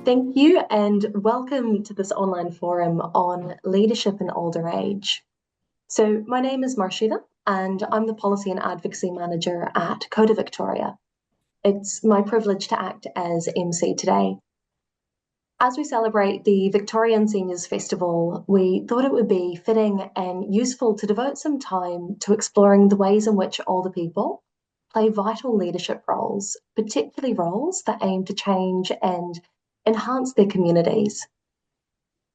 Thank you, and welcome to this online forum on leadership in older age. So, my name is Marshita, and I'm the Policy and Advocacy Manager at COTA Victoria. It's my privilege to act as MC today. As we celebrate the Victorian Seniors Festival, we thought it would be fitting and useful to devote some time to exploring the ways in which older people play vital leadership roles, particularly roles that aim to change and enhance their communities.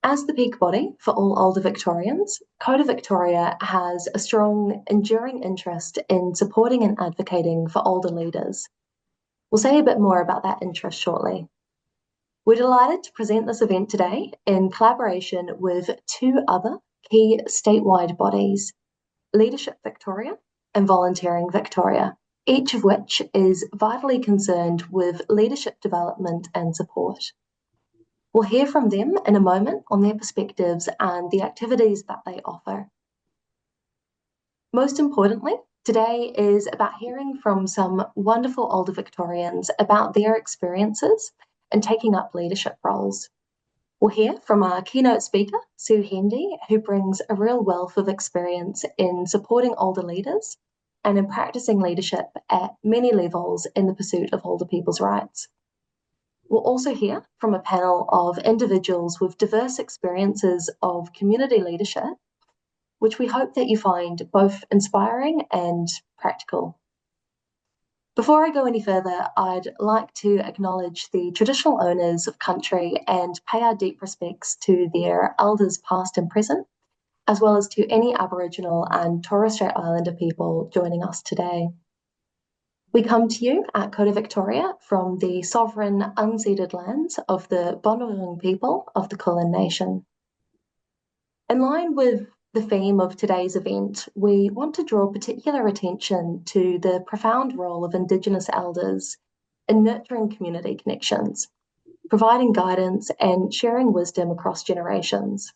As the peak body for all older Victorians, COTA Victoria has a strong, enduring interest in supporting and advocating for older leaders. We'll say a bit more about that interest shortly. We're delighted to present this event today in collaboration with two other key statewide bodies, Leadership Victoria and Volunteering Victoria, each of which is vitally concerned with leadership development and support. We'll hear from them in a moment on their perspectives and the activities that they offer. Most importantly, today is about hearing from some wonderful older Victorians about their experiences in taking up leadership roles. We'll hear from our keynote speaker, Sue Hendy, who brings a real wealth of experience in supporting older leaders and in practicing leadership at many levels in the pursuit of older people's rights. We'll also hear from a panel of individuals with diverse experiences of community leadership, which we hope that you find both inspiring and practical. Before I go any further, I'd like to acknowledge the traditional owners of country and pay our deep respects to their elders past and present, as well as to any Aboriginal and Torres Strait Islander people joining us today. We come to you at COTA Victoria from the sovereign unceded lands of the Bunurong people of the Kulin Nation. In line with the theme of today's event, we want to draw particular attention to the profound role of Indigenous elders in nurturing community connections, providing guidance and sharing wisdom across generations.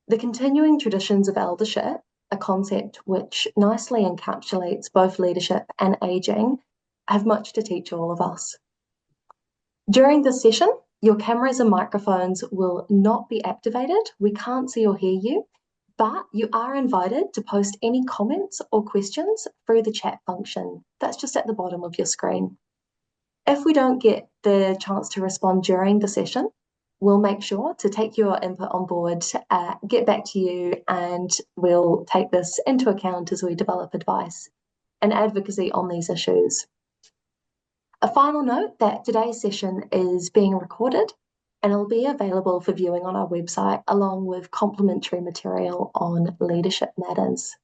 The continuing traditions of eldership, a concept which nicely encapsulates both leadership and ageing, have much to teach all of us. During this session, your cameras and microphones will not be activated. We can't see or hear you, but you are invited to post any comments or questions through the chat function. That's just at the bottom of your screen. If we don't get the chance to respond during the session, we'll make sure to take your input on board, get back to you, and we'll take this into account as we develop advice and advocacy on these issues. A final note that today's session is being recorded and it'll be available for viewing on our website along with complimentary material on leadership matters.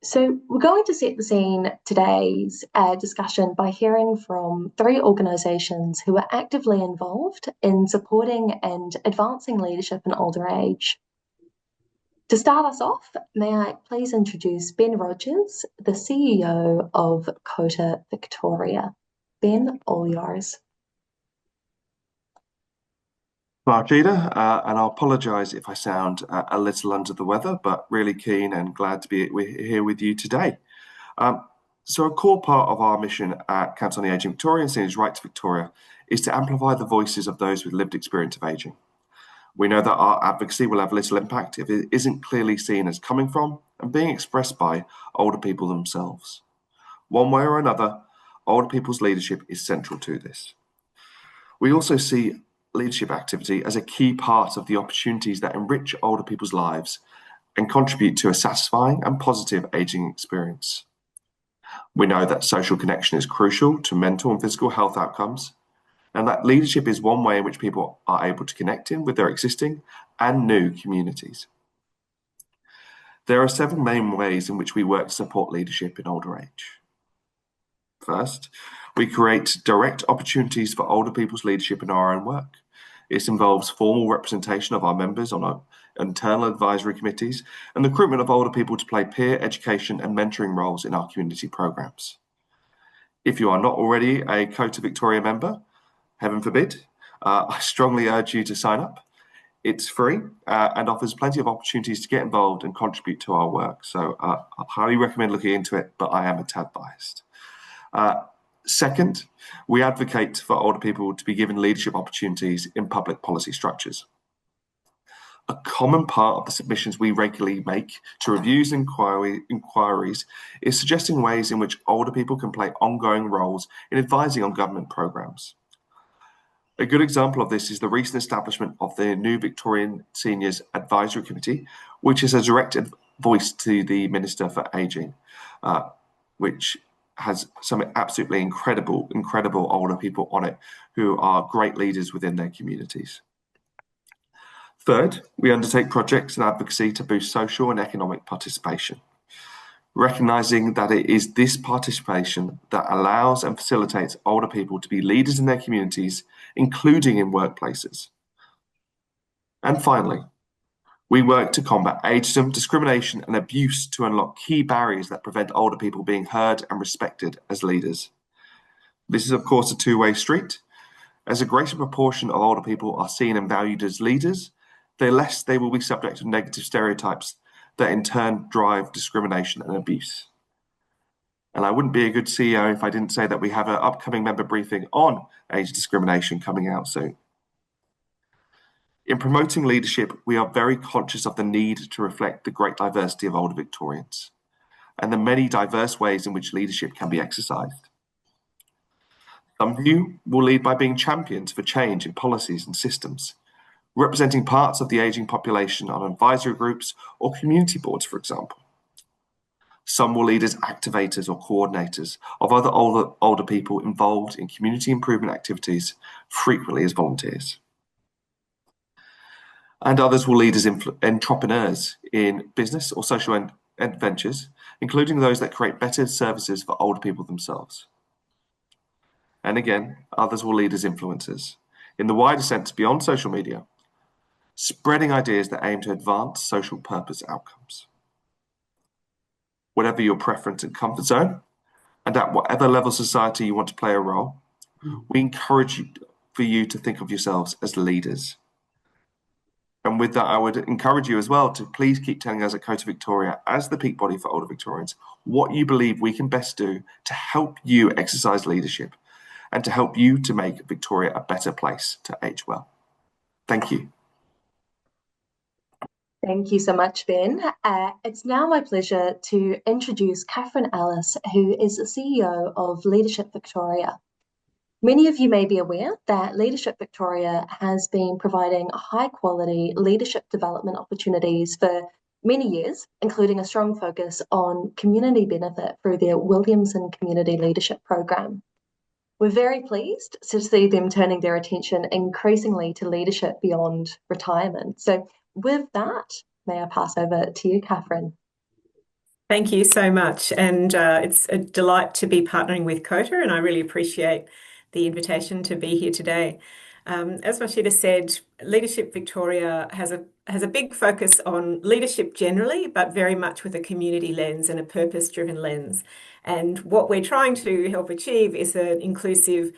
So we're going to set the scene today's discussion by hearing from three organisations who are actively involved in supporting and advancing leadership in older age. To start us off, may I please introduce Ben Rogers, the CEO of COTA Victoria. Ben, all yours. Margita, and I'll apologise if I sound a little under the weather, but really keen and glad to be here with you today. So a core part of our mission at Council on the Ageing Victorian Seniors Right to Victoria is to amplify the voices of those with lived experience of ageing. We know that our advocacy will have little impact if it isn't clearly seen as coming from and being expressed by older people themselves. One way or another, older people's leadership is central to this. We also see leadership activity as a key part of the opportunities that enrich older people's lives and contribute to a satisfying and positive ageing experience. We know that social connection is crucial to mental and physical health outcomes, and that leadership is one way in which people are able to connect in with their existing and new communities. There are 7 main ways in which we work to support leadership in older age. First, we create direct opportunities for older people's leadership in our own work. This involves formal representation of our members on our internal advisory committees and the recruitment of older people to play peer education and mentoring roles in our community programs. If you are not already a COTA Victoria member, heaven forbid, I strongly urge you to sign up. It's free and offers plenty of opportunities to get involved and contribute to our work. So I highly recommend looking into it, but I am a tad biased. Second, we advocate for older people to be given leadership opportunities in public policy structures. A common part of the submissions we regularly make to reviews and inquiries is suggesting ways in which older people can play ongoing roles in advising on government programmes. A good example of this is the recent establishment of the new Victorian Seniors Advisory Committee, which is a direct voice to the Minister for Ageing, which has some absolutely incredible older people on it who are great leaders within their communities. Third, we undertake projects and advocacy to boost social and economic participation, recognising that it is this participation that allows and facilitates older people to be leaders in their communities, including in workplaces. And finally, we work to combat ageism, discrimination, and abuse to unlock key barriers that prevent older people being heard and respected as leaders. This is, of course, a two-way street. As a greater proportion of older people are seen and valued as leaders, the less they will be subject to negative stereotypes that in turn drive discrimination and abuse. And I wouldn't be a good CEO if I didn't say that we have an upcoming member briefing on age discrimination coming out soon. In promoting leadership, we are very conscious of the need to reflect the great diversity of older Victorians and the many diverse ways in which leadership can be exercised. Some of you will lead by being champions for change in policies and systems, representing parts of the ageing population on advisory groups or community boards, for example. Some will lead as activators or coordinators of other older people involved in community improvement activities, frequently as volunteers. And others will lead as entrepreneurs in business or social ventures, including those that create better services for older people themselves. And again, others will lead as influencers, in the wider sense beyond social media, spreading ideas that aim to advance social purpose outcomes. Whatever your preference and comfort zone, and at whatever level of society you want to play a role, we encourage for you to think of yourselves as leaders. And with that, I would encourage you as well to please keep telling us at COTA Victoria, as the peak body for older Victorians, what you believe we can best do to help you exercise leadership and to help you to make Victoria a better place to age well. Thank you. Thank you so much, Ben. It's now my pleasure to introduce Catherine Ellis, who is the CEO of Leadership Victoria. Many of you may be aware that Leadership Victoria has been providing high quality leadership development opportunities for many years, including a strong focus on community benefit through their Williamson Community Leadership Program. We're very pleased to see them turning their attention increasingly to leadership beyond retirement. So with that, may I pass over to you, Catherine? Thank you so much. And it's a delight to be partnering with COTA, and I really appreciate the invitation to be here today. As Rashida said, Leadership Victoria has a big focus on leadership generally, but very much with a community lens and a purpose-driven lens. And what we're trying to help achieve is an inclusive,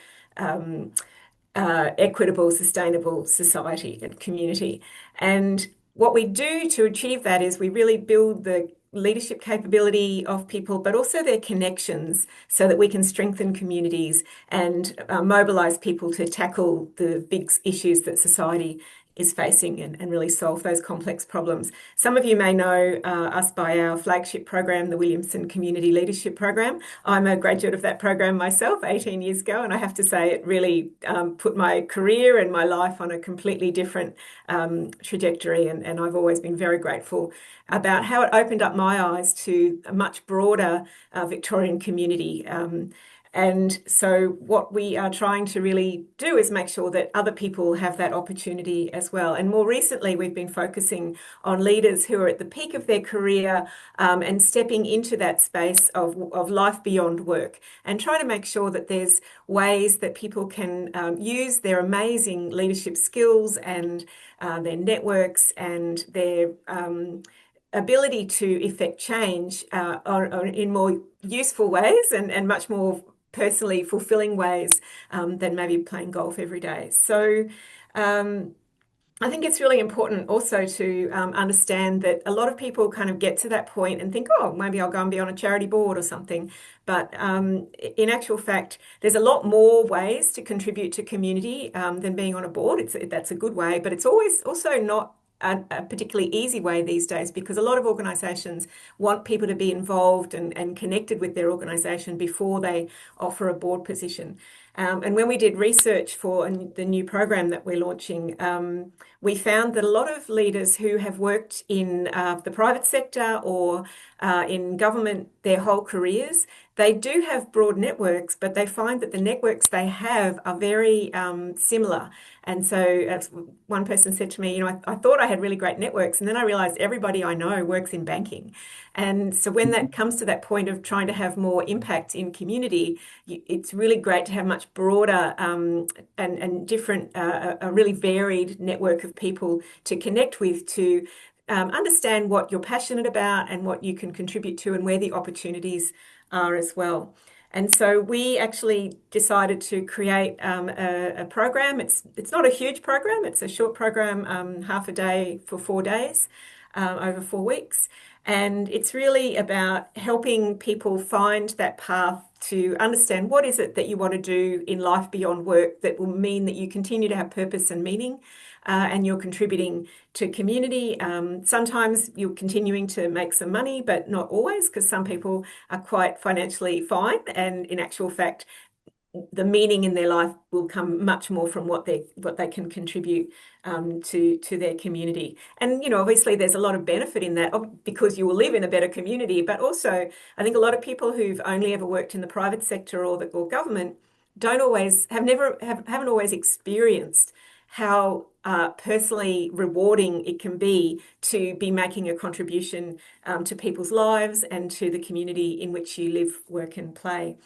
equitable, sustainable society and community. And what we do to achieve that is we really build the leadership capability of people, but also their connections so that we can strengthen communities and mobilise people to tackle the big issues that society is facing and really solve those complex problems. Some of you may know us by our flagship program, the Williamson Community Leadership Program. I'm a graduate of that program myself 18 years ago, and I have to say it really put my career and my life on a completely different trajectory, and I've always been very grateful about how it opened up my eyes to a much broader Victorian community. And so what we are trying to really do is make sure that other people have that opportunity as well. And more recently, we've been focusing on leaders who are at the peak of their career and stepping into that space of life beyond work, and trying to make sure that there's ways that people can use their amazing leadership skills and their networks and their ability to effect change in more useful ways and much more personally fulfilling ways than maybe playing golf every day. So I think it's really important also to understand that a lot of people kind of get to that point and think, oh, maybe I'll go and be on a charity board or something. But in actual fact, there's a lot more ways to contribute to community than being on a board. That's a good way, but it's always also not a particularly easy way these days, because a lot of organisations want people to be involved and connected with their organisation before they offer a board position. And when we did research for the new program that we're launching, we found that a lot of leaders who have worked in the private sector or in government their whole careers, they do have broad networks, but they find that the networks they have are very similar. And so, as one person said to me, you know, I thought I had really great networks, and then I realized everybody I know works in banking. And so, when that comes to that point of trying to have more impact in community, it's really great to have much broader and different, a really varied network of people to connect with, to understand what you're passionate about and what you can contribute to, and where the opportunities are as well. And so we actually decided to create a program. It's not a huge program. It's a short program, half a day for 4 days, over 4 weeks. And it's really about helping people find that path to understand what is it that you want to do in life beyond work that will mean that you continue to have purpose and meaning, and you're contributing to community. Sometimes you're continuing to make some money, but not always, because some people are quite financially fine, and in actual fact, the meaning in their life will come much more from what they can contribute to their community. And you know, obviously, there's a lot of benefit in that, because you will live in a better community. But also, I think a lot of people who've only ever worked in the private sector or government haven't always experienced how personally rewarding it can be to be making a contribution to people's lives and to the community in which you live, work, and play.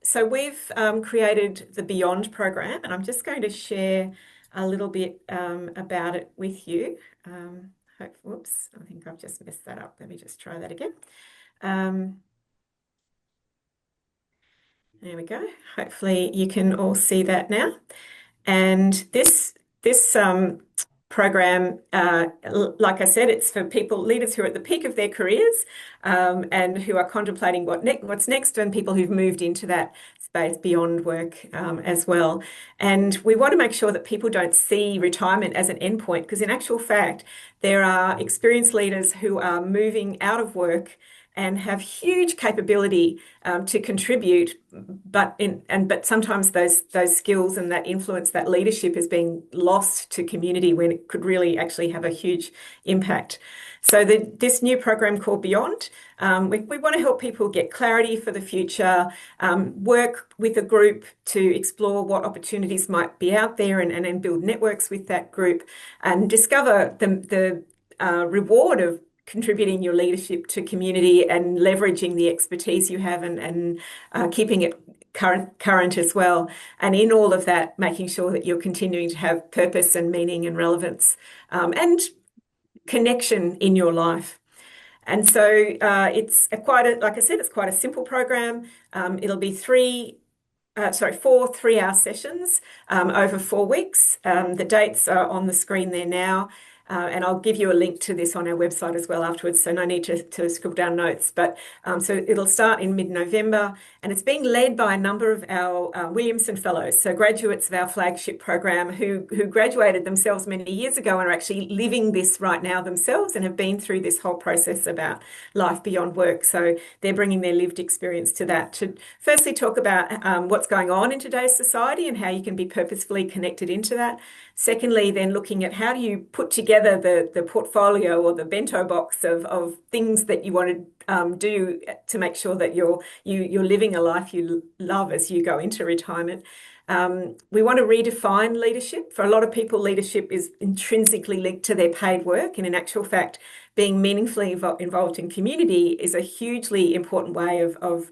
So we've created the Beyond program, and I'm just going to share a little bit about it with you. Whoops, I think I've just messed that up. Let me just try that again. There we go. Hopefully you can all see that now. And this program, like I said, it's for leaders who are at the peak of their careers, and who are contemplating what's next, and people who've moved into that space beyond work as well. And we want to make sure that people don't see retirement as an endpoint, because in actual fact, there are experienced leaders who are moving out of work and have huge capability to contribute, but sometimes those skills and that influence, that leadership, is being lost to community when it could really actually have a huge impact. So this new program called Beyond, we want to help people get clarity for the future, work with a group to explore what opportunities might be out there, and then build networks with that group, and discover the reward of contributing your leadership to community and leveraging the expertise you have, and keeping it current as well. And in all of that, making sure that you're continuing to have purpose and meaning and relevance, and connection in your life. And so it's like I said, it's quite a simple program. It'll be 4 3-hour sessions over 4 weeks. The dates are on the screen there now. And I'll give you a link to this on our website as well afterwards, so no need to scribble down notes. But so it'll start in mid-November, and it's being led by a number of our Williamson Fellows, so graduates of our flagship program who graduated themselves many years ago and are actually living this right now themselves, and have been through this whole process about life beyond work. So they're bringing their lived experience to that, to firstly talk about what's going on in today's society and how you can be purposefully connected into that. Secondly, then looking at how do you put together the portfolio or the bento box of things that you want to do to make sure that you're living a life you love as you go into retirement. We want to redefine leadership. For a lot of people, leadership is intrinsically linked to their paid work, and in actual fact, being meaningfully involved in community is a hugely important way of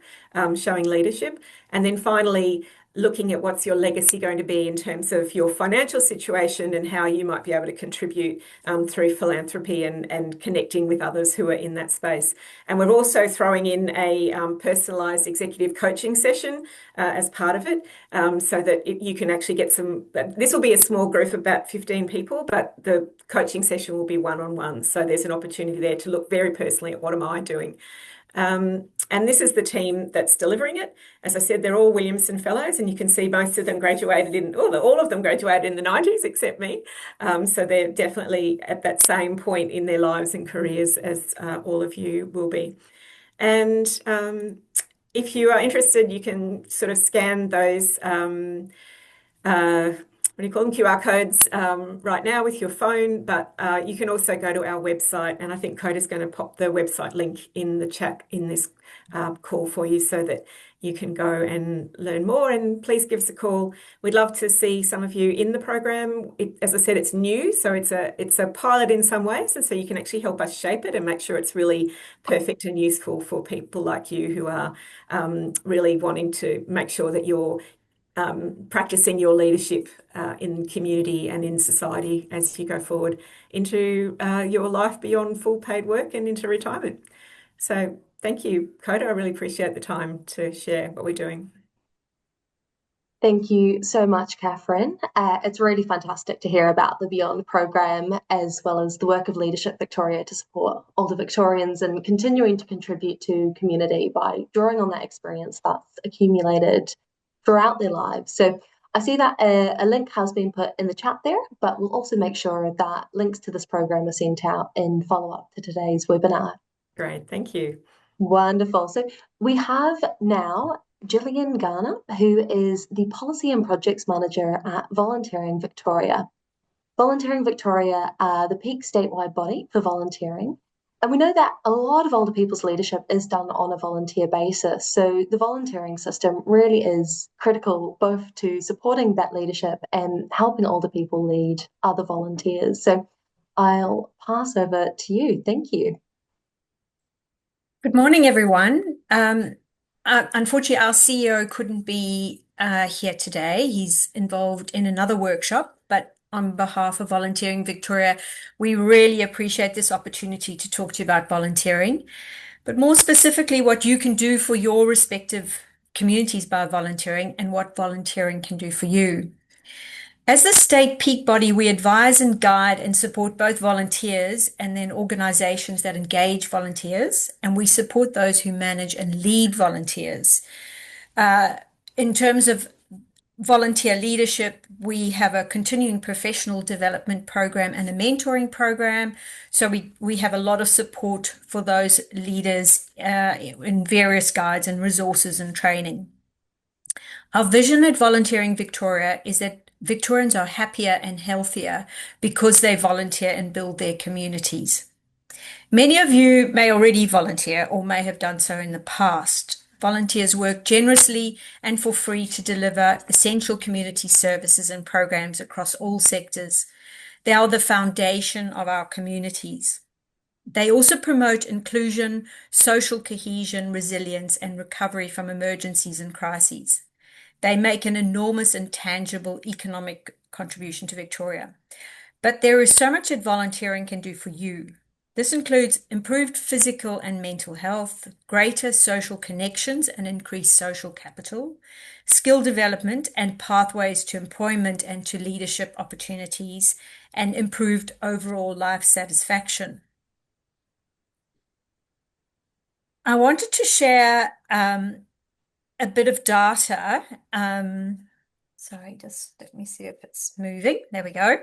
showing leadership. And then finally, looking at what's your legacy going to be in terms of your financial situation and how you might be able to contribute through philanthropy and connecting with others who are in that space. And we're also throwing in a personalised executive coaching session as part of it, so that you can actually get some. This will be a small group of about 15 people, but the coaching session will be one-on-one. So there's an opportunity there to look very personally at what am I doing. And this is the team that's delivering it. As I said, they're all Williamson Fellows, and you can see most of them graduated all of them graduated in the 90s, except me. So they're definitely at that same point in their lives and careers as all of you will be. And if you are interested, you can sort of scan those what do you call them, QR codes right now with your phone, but you can also go to our website, and I think COTA's going to pop the website link in the chat in this call for you so that you can go and learn more, and please give us a call. We'd love to see some of you in the program. As I said, it's new, so it's a pilot in some ways, and so you can actually help us shape it and make sure it's really perfect and useful for people like you who are really wanting to make sure that you're practicing your leadership in community and in society as you go forward into your life beyond full paid work and into retirement. So thank you, COTA. I really appreciate the time to share what we're doing. Thank you so much, Catherine. It's really fantastic to hear about the Beyond program, as well as the work of Leadership Victoria to support older Victorians and continuing to contribute to community by drawing on that experience that's accumulated throughout their lives. So I see that a link has been put in the chat there, but we'll also make sure that links to this program are sent out in follow-up to today's webinar. Great, thank you. Wonderful. So we have now Gillian Garner, who is the Policy and Projects Manager at Volunteering Victoria. Volunteering Victoria are the peak statewide body for volunteering. And we know that a lot of older people's leadership is done on a volunteer basis. So the volunteering system really is critical both to supporting that leadership and helping older people lead other volunteers. So I'll pass over to you. Thank you. Good morning, everyone. Unfortunately, our CEO couldn't be here today. He's involved in another workshop, but on behalf of Volunteering Victoria, we really appreciate this opportunity to talk to you about volunteering, but more specifically, what you can do for your respective communities by volunteering and what volunteering can do for you. As the state peak body, we advise and guide and support both volunteers and then organizations that engage volunteers, and we support those who manage and lead volunteers. In terms of volunteer leadership, we have a continuing professional development program and a mentoring program. So we have a lot of support for those leaders in various guides and resources and training. Our vision at Volunteering Victoria is that Victorians are happier and healthier because they volunteer and build their communities. Many of you may already volunteer or may have done so in the past. Volunteers work generously and for free to deliver essential community services and programs across all sectors. They are the foundation of our communities. They also promote inclusion, social cohesion, resilience, and recovery from emergencies and crises. They make an enormous and tangible economic contribution to Victoria. But there is so much that volunteering can do for you. This includes improved physical and mental health, greater social connections and increased social capital, skill development and pathways to employment and to leadership opportunities, and improved overall life satisfaction. I wanted to share a bit of data. Sorry, just let me see if it's moving. There we go.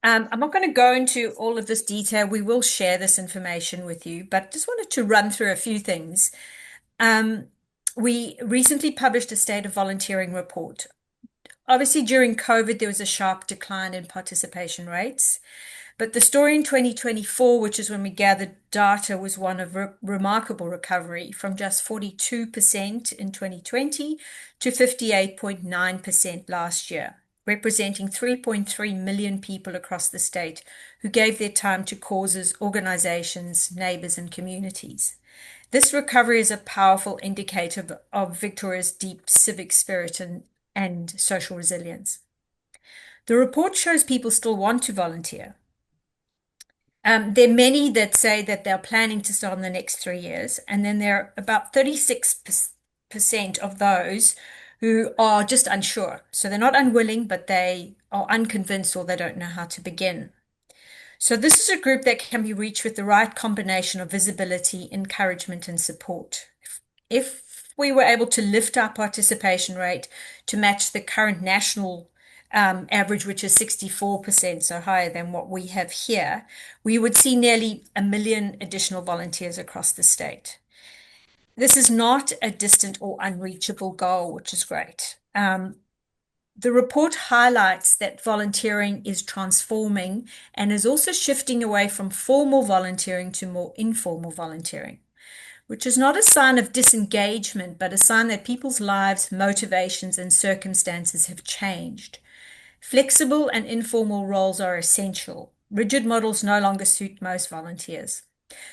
I'm not going to go into all of this detail. We will share this information with you, but just wanted to run through a few things. We recently published a State of Volunteering report. Obviously, during COVID, there was a sharp decline in participation rates. But the story in 2024, which is when we gathered data, was one of remarkable recovery from just 42% in 2020 to 58.9% last year, representing 3.3 million people across the state who gave their time to causes, organizations, neighbors, and communities. This recovery is a powerful indicator of Victoria's deep civic spirit and and social resilience. The report shows people still want to volunteer. There are many that say that they're planning to start in the next 3 years, and then there are about 36% of those who are just unsure. So they're not unwilling, but they are unconvinced or they don't know how to begin. So this is a group that can be reached with the right combination of visibility, encouragement, and support. If we were able to lift our participation rate to match the current national average, which is 64%, so higher than what we have here, we would see nearly 1 million additional volunteers across the state. This is not a distant or unreachable goal, which is great. The report highlights that volunteering is transforming and is also shifting away from formal volunteering to more informal volunteering, which is not a sign of disengagement, but a sign that people's lives, motivations, and circumstances have changed. Flexible and informal roles are essential. Rigid models no longer suit most volunteers.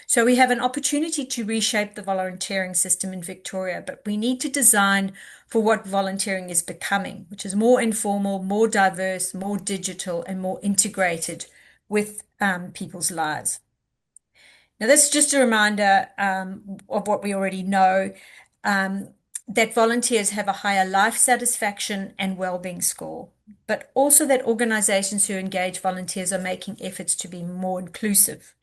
So we have an opportunity to reshape the volunteering system in Victoria, but we need to design for what volunteering is becoming, which is more informal, more diverse, more digital, and more integrated with people's lives. Now, this is just a reminder of what we already know, that volunteers have a higher life satisfaction and well-being score, but also that organizations who engage volunteers are making efforts to be more inclusive.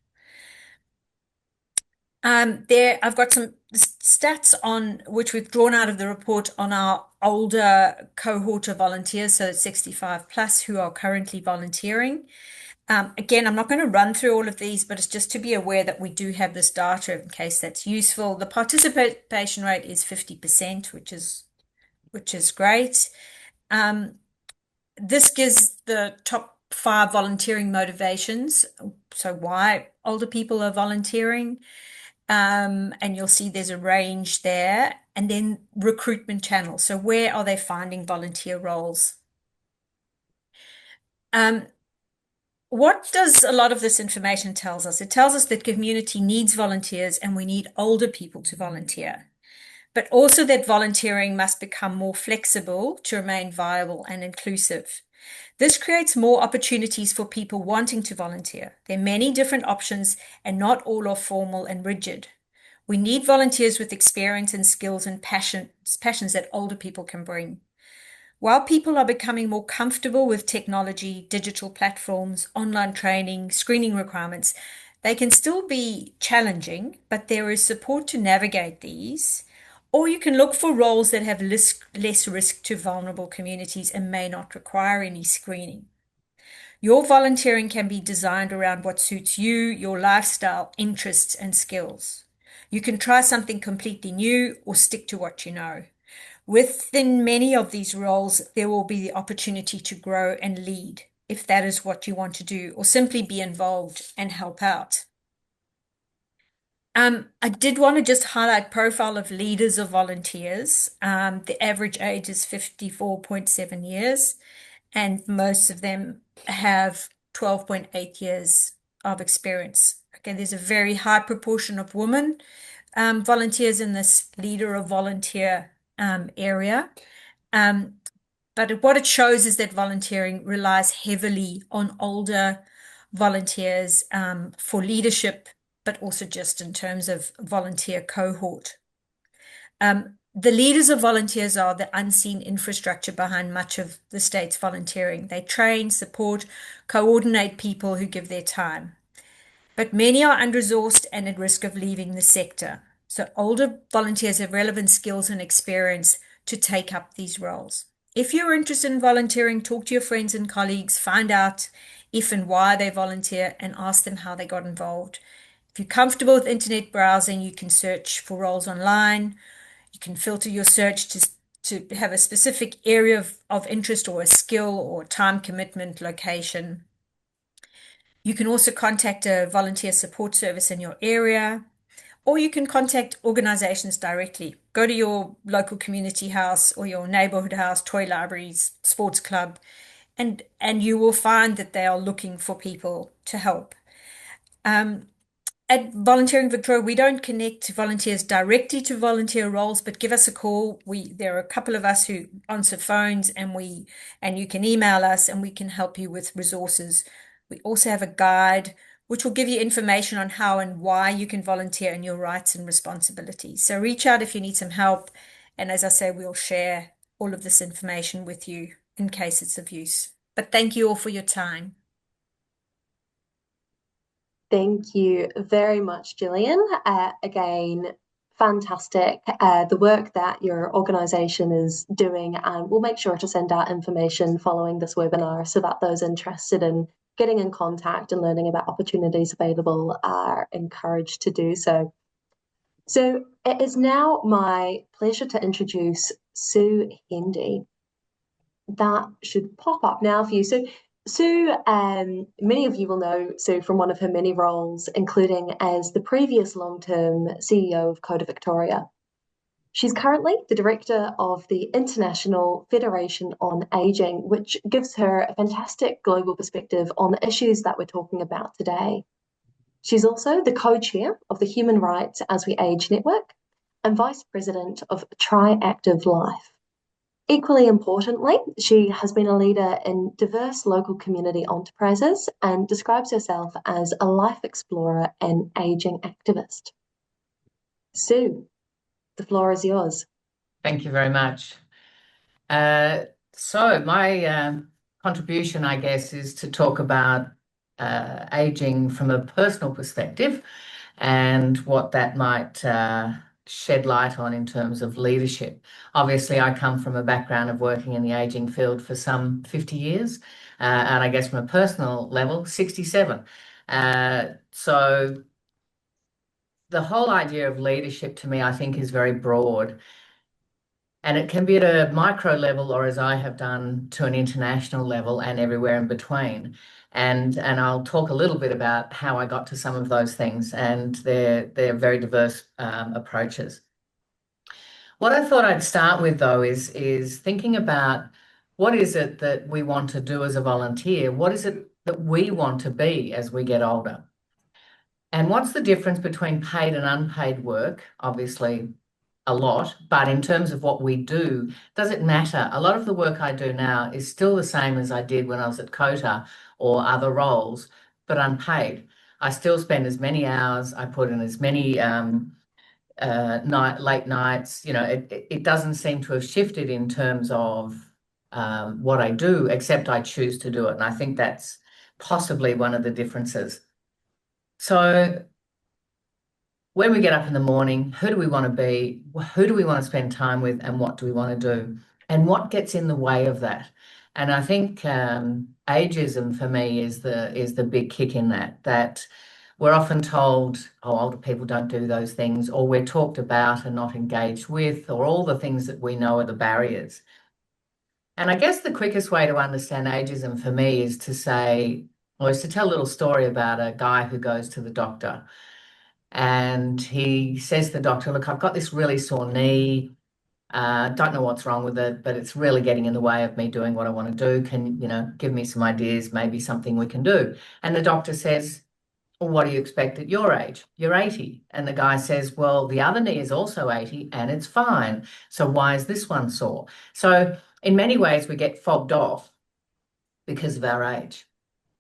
I've got some stats on which we've drawn out of the report on our older cohort of volunteers, so 65 plus, who are currently volunteering. Again, I'm not going to run through all of these, but it's just to be aware that we do have this data in case that's useful. The participation rate is 50%, which is great. This gives the top 5 volunteering motivations, so why older people are volunteering. And you'll see there's a range there, and then recruitment channels. So where are they finding volunteer roles? What does a lot of this information tells us? It tells us that community needs volunteers and we need older people to volunteer, but also that volunteering must become more flexible to remain viable and inclusive. This creates more opportunities for people wanting to volunteer. There are many different options and not all are formal and rigid. We need volunteers with experience and skills and passions that older people can bring. While people are becoming more comfortable with technology, digital platforms, online training, screening requirements, they can still be challenging, but there is support to navigate these. Or you can look for roles that have less risk to vulnerable communities and may not require any screening. Your volunteering can be designed around what suits you, your lifestyle, interests, and skills. You can try something completely new or stick to what you know. Within many of these roles, there will be the opportunity to grow and lead, if that is what you want to do, or simply be involved and help out. I did want to just highlight profile of leaders of volunteers. The average age is 54.7 years, and most of them have 12.8 years of experience. Okay, there's a very high proportion of women volunteers in this leader of volunteer area. But what it shows is that volunteering relies heavily on older volunteers for leadership, but also just in terms of volunteer cohort. The leaders of volunteers are the unseen infrastructure behind much of the state's volunteering. They train, support, coordinate people who give their time. But many are under-resourced and at risk of leaving the sector. So older volunteers have relevant skills and experience to take up these roles. If you're interested in volunteering, talk to your friends and colleagues, find out if and why they volunteer, and ask them how they got involved. If you're comfortable with internet browsing, you can search for roles online. You can filter your search to have a specific area of interest or a skill or time commitment location. You can also contact a volunteer support service in your area, or you can contact organizations directly. Go to your local community house or your neighborhood house, toy libraries, sports club, and you will find that they are looking for people to help. At Volunteering Victoria, we don't connect volunteers directly to volunteer roles, but give us a call. There are a couple of us who answer phones, and you can email us and we can help you with resources. We also have a guide which will give you information on how and why you can volunteer and your rights and responsibilities. So reach out if you need some help. And as I say, we'll share all of this information with you in case it's of use. But thank you all for your time. Thank you very much, Gillian. Again, fantastic. The work that your organisation is doing, and we'll make sure to send out information following this webinar so that those interested in getting in contact and learning about opportunities available are encouraged to do so. So it is now my pleasure to introduce Sue Hendy. That should pop up now for you. So Sue, many of you will know Sue from one of her many roles, including as the previous long-term CEO of COTA Victoria. She's currently the director of the International Federation on Aging, which gives her a fantastic global perspective on the issues that we're talking about today. She's also the co-chair of the Human Rights as We Age Network and vice president of Try Active Life. Equally importantly, she has been a leader in diverse local community enterprises and describes herself as a life explorer and aging activist. Sue, the floor is yours. Thank you very much. So my contribution, I guess, is to talk about aging from a personal perspective and what that might shed light on in terms of leadership. Obviously, I come from a background of working in the aging field for some 50 years, and I guess from a personal level, 67. So the whole idea of leadership to me, I think, is very broad. And it can be at a micro level, or as I have done, to an international level and everywhere in between. And I'll talk a little bit about how I got to some of those things, and they're very diverse approaches. What I thought I'd start with, though, is thinking about what is it that we want to do as a volunteer? What is it that we want to be as we get older? And what's the difference between paid and unpaid work? Obviously, a lot, but in terms of what we do, does it matter? A lot of the work I do now is still the same as I did when I was at COTA or other roles, but unpaid. I still spend as many hours, I put in as many late nights. You know, it doesn't seem to have shifted in terms of what I do, except I choose to do it. And I think that's possibly one of the differences. So when we get up in the morning, who do we want to be? Who do we want to spend time with? And what do we want to do? And what gets in the way of that? And I think ageism for me is the big kick in that we're often told, oh, older people don't do those things, or we're talked about and not engaged with, or all the things that we know are the barriers. And I guess the quickest way to understand ageism for me is to say, or is to tell a little story about a guy who goes to the doctor. And he says to the doctor, look, I've got this really sore knee. Don't know what's wrong with it, but it's really getting in the way of me doing what I want to do. Can you give me some ideas, maybe something we can do? And the doctor says, well, what do you expect at your age? You're 80. And the guy says, well, the other knee is also 80 and it's fine. So why is this one sore? So in many ways, we get fobbed off because of our age.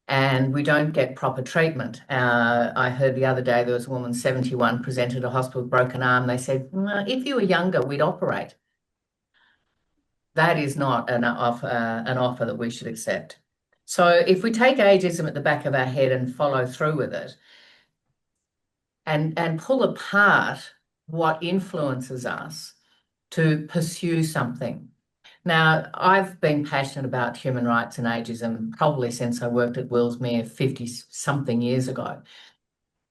And we don't get proper treatment. I heard the other day there was a woman, 71, presented to hospital with a broken arm. They said, if you were younger, we'd operate. That is not an offer that we should accept. So if we take ageism at the back of our head and follow through with it and pull apart what influences us to pursue something. Now, I've been passionate about human rights and ageism probably since I worked at Willsmere 50-something years ago.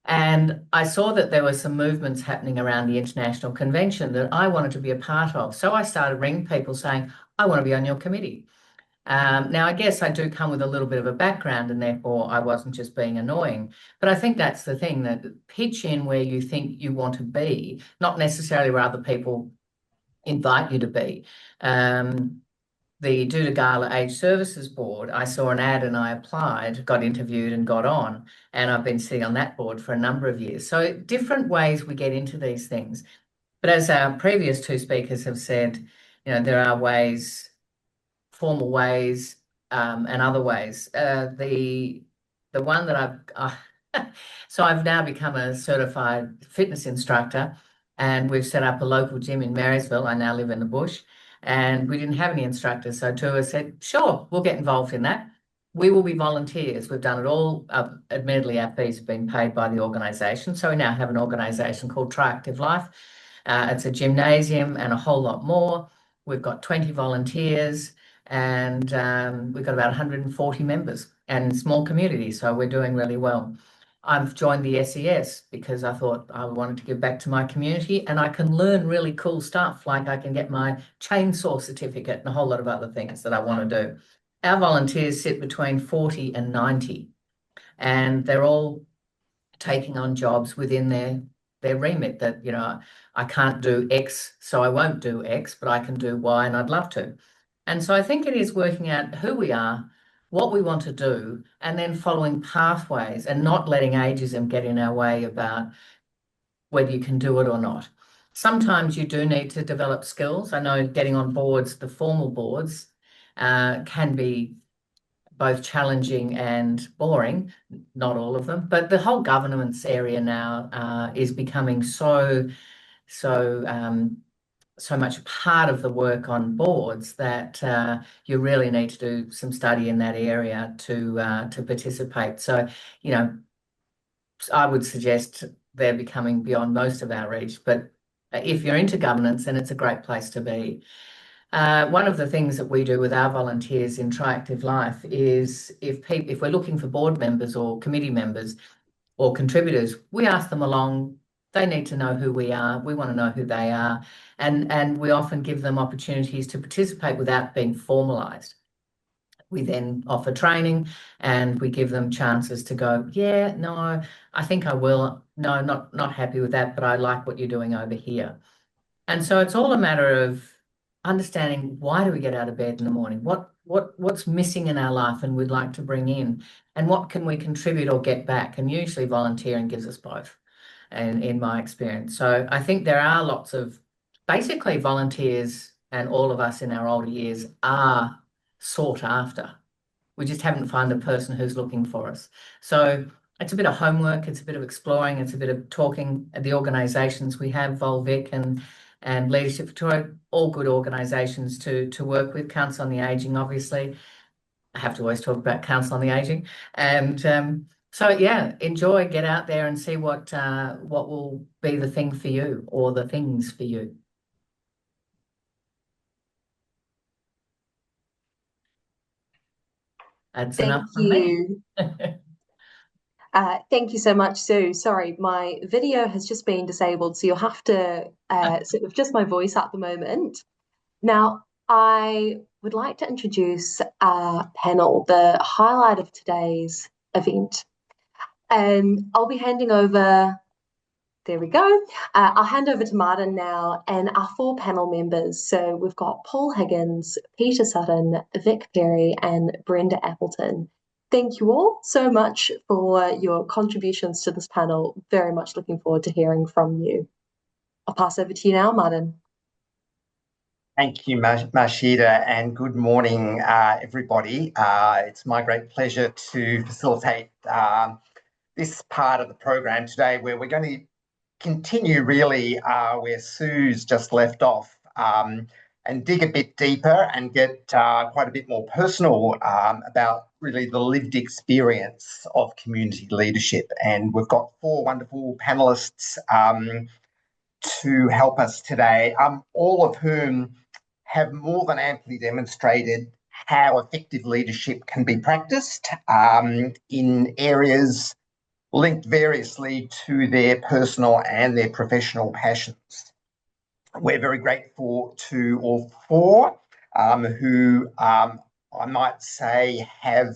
And I saw that there were some movements happening around the International Convention that I wanted to be a part of. So I started ringing people saying, I want to be on your committee. Now, I guess I do come with a little bit of a background and therefore I wasn't just being annoying. But I think that's the thing, that pitch in where you think you want to be, not necessarily where other people invite you to be. the Duda Gala Age Services Board, I saw an ad and I applied, got interviewed and got on, and I've been sitting on that board for a number of years. So different ways we get into these things. But as our previous two speakers have said, there are ways, formal ways, and other ways. The one that so I've now become a certified fitness instructor, and we've set up a local gym in Marysville. I now live in the bush, and we didn't have any instructors. So Tua said, sure, we'll get involved in that. We will be volunteers. We've done it all. Admittedly, our fees have been paid by the organisation. So we now have an organisation called Try Active Life. It's a gymnasium and a whole lot more. We've got 20 volunteers, and we've got about 140 members and small community. So we're doing really well. I've joined the SES because I thought I wanted to give back to my community, and I can learn really cool stuff. Like I can get my chainsaw certificate and a whole lot of other things that I want to do. Our volunteers sit between 40 and 90, and they're all taking on jobs within their remit that, I can't do X, so I won't do X, but I can do Y and I'd love to. And so I think it is working out who we are, what we want to do, and then following pathways and not letting ageism get in our way about whether you can do it or not. Sometimes you do need to develop skills. I know getting on boards, the formal boards, can be both challenging and boring, not all of them, but the whole governance area now is becoming so much part of the work on boards that you really need to do some study in that area to participate. So, I would suggest they're becoming beyond most of our reach, but if you're into governance, then it's a great place to be. One of the things that we do with our volunteers in Try Active Life is if we're looking for board members or committee members or contributors, we ask them along. They need to know who we are. We want to know who they are. And we often give them opportunities to participate without being formalised. We then offer training and we give them chances to go, yeah, no, I think I will. No, not happy with that, but I like what you're doing over here. And so it's all a matter of understanding, why do we get out of bed in the morning? What's missing in our life and we'd like to bring in, and what can we contribute or get back? And usually volunteering gives us both, and in my experience. So I think there are lots of basically volunteers, and all of us in our older years are sought after. We just haven't found the person who's looking for us. So it's a bit of homework, it's a bit of exploring, it's a bit of talking at the organisations we have, Volvic and Leadership Victoria, all good organisations to work with. Council on the Ageing, obviously. I have to always talk about Council on the Ageing. And so, yeah, enjoy, get out there and see what will be the thing for you, or the things for you. That's Thank enough from me. you. Thank you so much, Sue. Sorry, my video has just been disabled, so you'll have to sit with just my voice at the moment. Now, I would like to introduce our panel, the highlight of today's event. I'll be handing over, there we go. I'll hand over to Martin now and our four panel members. So we've got Paul Higgins, Peter Sutton, Vic Perry, and Brenda Appleton. Thank you all so much for your contributions to this panel. Very much looking forward to hearing from you. I'll pass over to you now, Martin. Thank you, Marshida, and good morning, everybody. It's my great pleasure to facilitate this part of the program today, where we're going to continue really where Sue's just left off, and dig a bit deeper and get quite a bit more personal about really the lived experience of community leadership. And we've got four wonderful panellists to help us today, all of whom have more than amply demonstrated how effective leadership can be practiced in areas linked variously to their personal and their professional passions. We're very grateful to all four who I might say have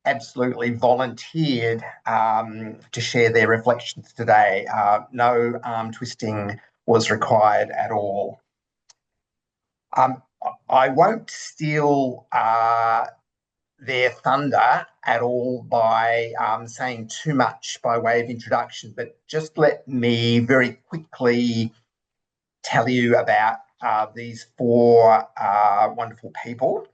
absolutely volunteered to share their reflections today. No arm twisting was required at all. I won't steal their thunder at all by saying too much by way of introduction, but just let me very quickly tell you about these four wonderful people,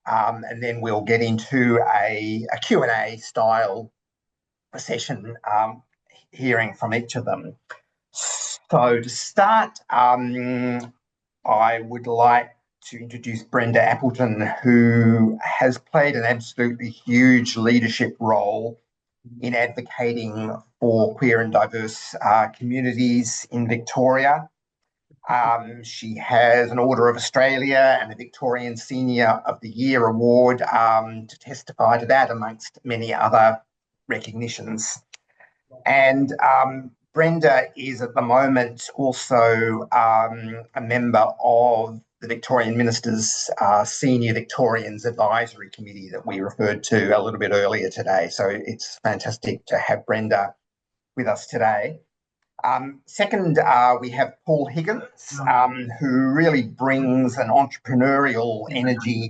and then we'll get into a Q&A style session, hearing from each of them. So to start, I would like to introduce Brenda Appleton, who has played an absolutely huge leadership role in advocating for queer and diverse communities in Victoria. She has an Order of Australia and a Victorian Senior of the Year award to testify to that, amongst many other recognitions. And Brenda is at the moment also a member of the Victorian Minister's Senior Victorians Advisory Committee that we referred to a little bit earlier today. So it's fantastic to have Brenda with us today. Second, we have Paul Higgins, who really brings an entrepreneurial energy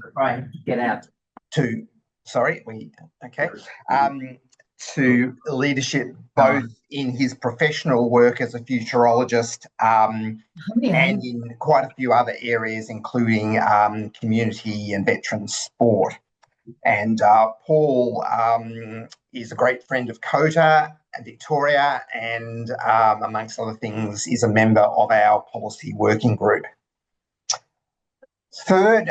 to leadership, both in his professional work as a futurologist and in quite a few other areas, including community and veteran sport. And Paul is a great friend of COTA and Victoria, and amongst other things, is a member of our policy working group. Third,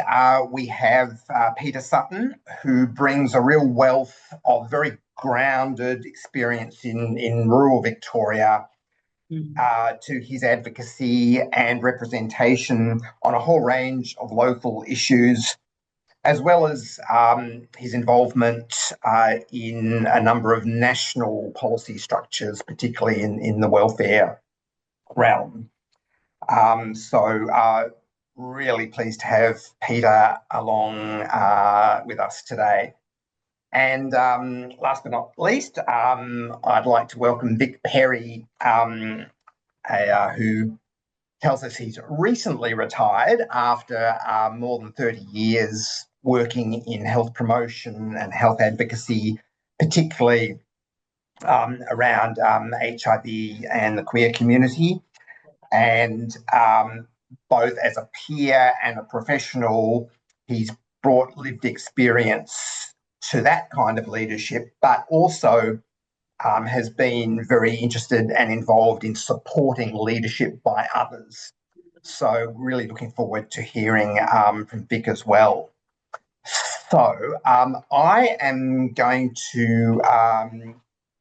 we have Peter Sutton, who brings a real wealth of very grounded experience in rural Victoria to his advocacy and representation on a whole range of local issues, as well as his involvement in a number of national policy structures, particularly in the welfare realm. Really pleased to have Peter along with us today. And last but not least, I'd like to welcome Vic Perry, who tells us he's recently retired after more than 30 years working in health promotion and health advocacy, particularly around HIV and the queer community. And both as a peer and a professional, he's brought lived experience to that kind of leadership, but also has been very interested and involved in supporting leadership by others. So really looking forward to hearing from Vic as well. So I am going to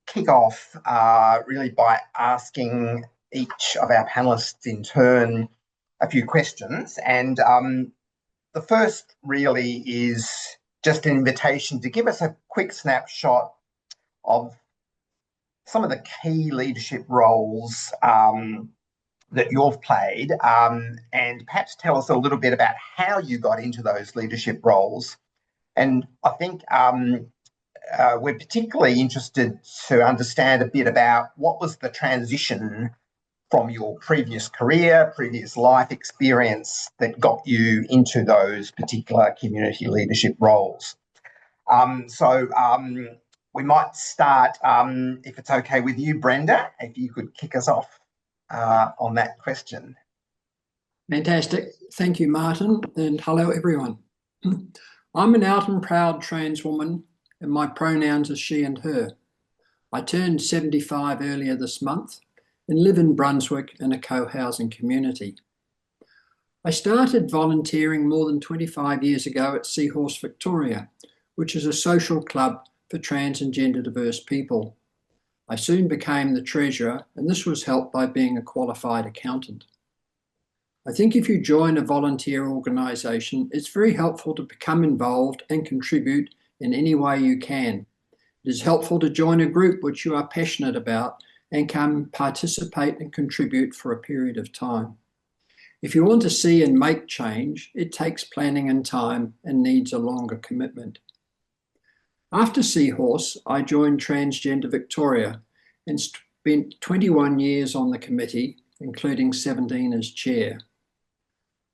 kick off really by asking each of our panelists in turn a few questions. And the first really is just an invitation to give us a quick snapshot of some of the key leadership roles that you've played, and perhaps tell us a little bit about how you got into those leadership roles. And I think we're particularly interested to understand a bit about what was the transition from your previous career, previous life experience that got you into those particular community leadership roles. We might start, if it's okay with you, Brenda, if you could kick us off on that question. Fantastic. Thank you, Martin, and hello, everyone. I'm an out and proud trans woman, and my pronouns are she and her. I turned 75 earlier this month and live in Brunswick in a co-housing community. I started volunteering more than 25 years ago at Seahorse Victoria, which is a social club for trans and gender diverse people. I soon became the treasurer, and this was helped by being a qualified accountant. I think if you join a volunteer organisation, it's very helpful to become involved and contribute in any way you can. It is helpful to join a group which you are passionate about and can participate and contribute for a period of time. If you want to see and make change, it takes planning and time and needs a longer commitment. After Seahorse, I joined Transgender Victoria and spent 21 years on the committee, including 17 as chair.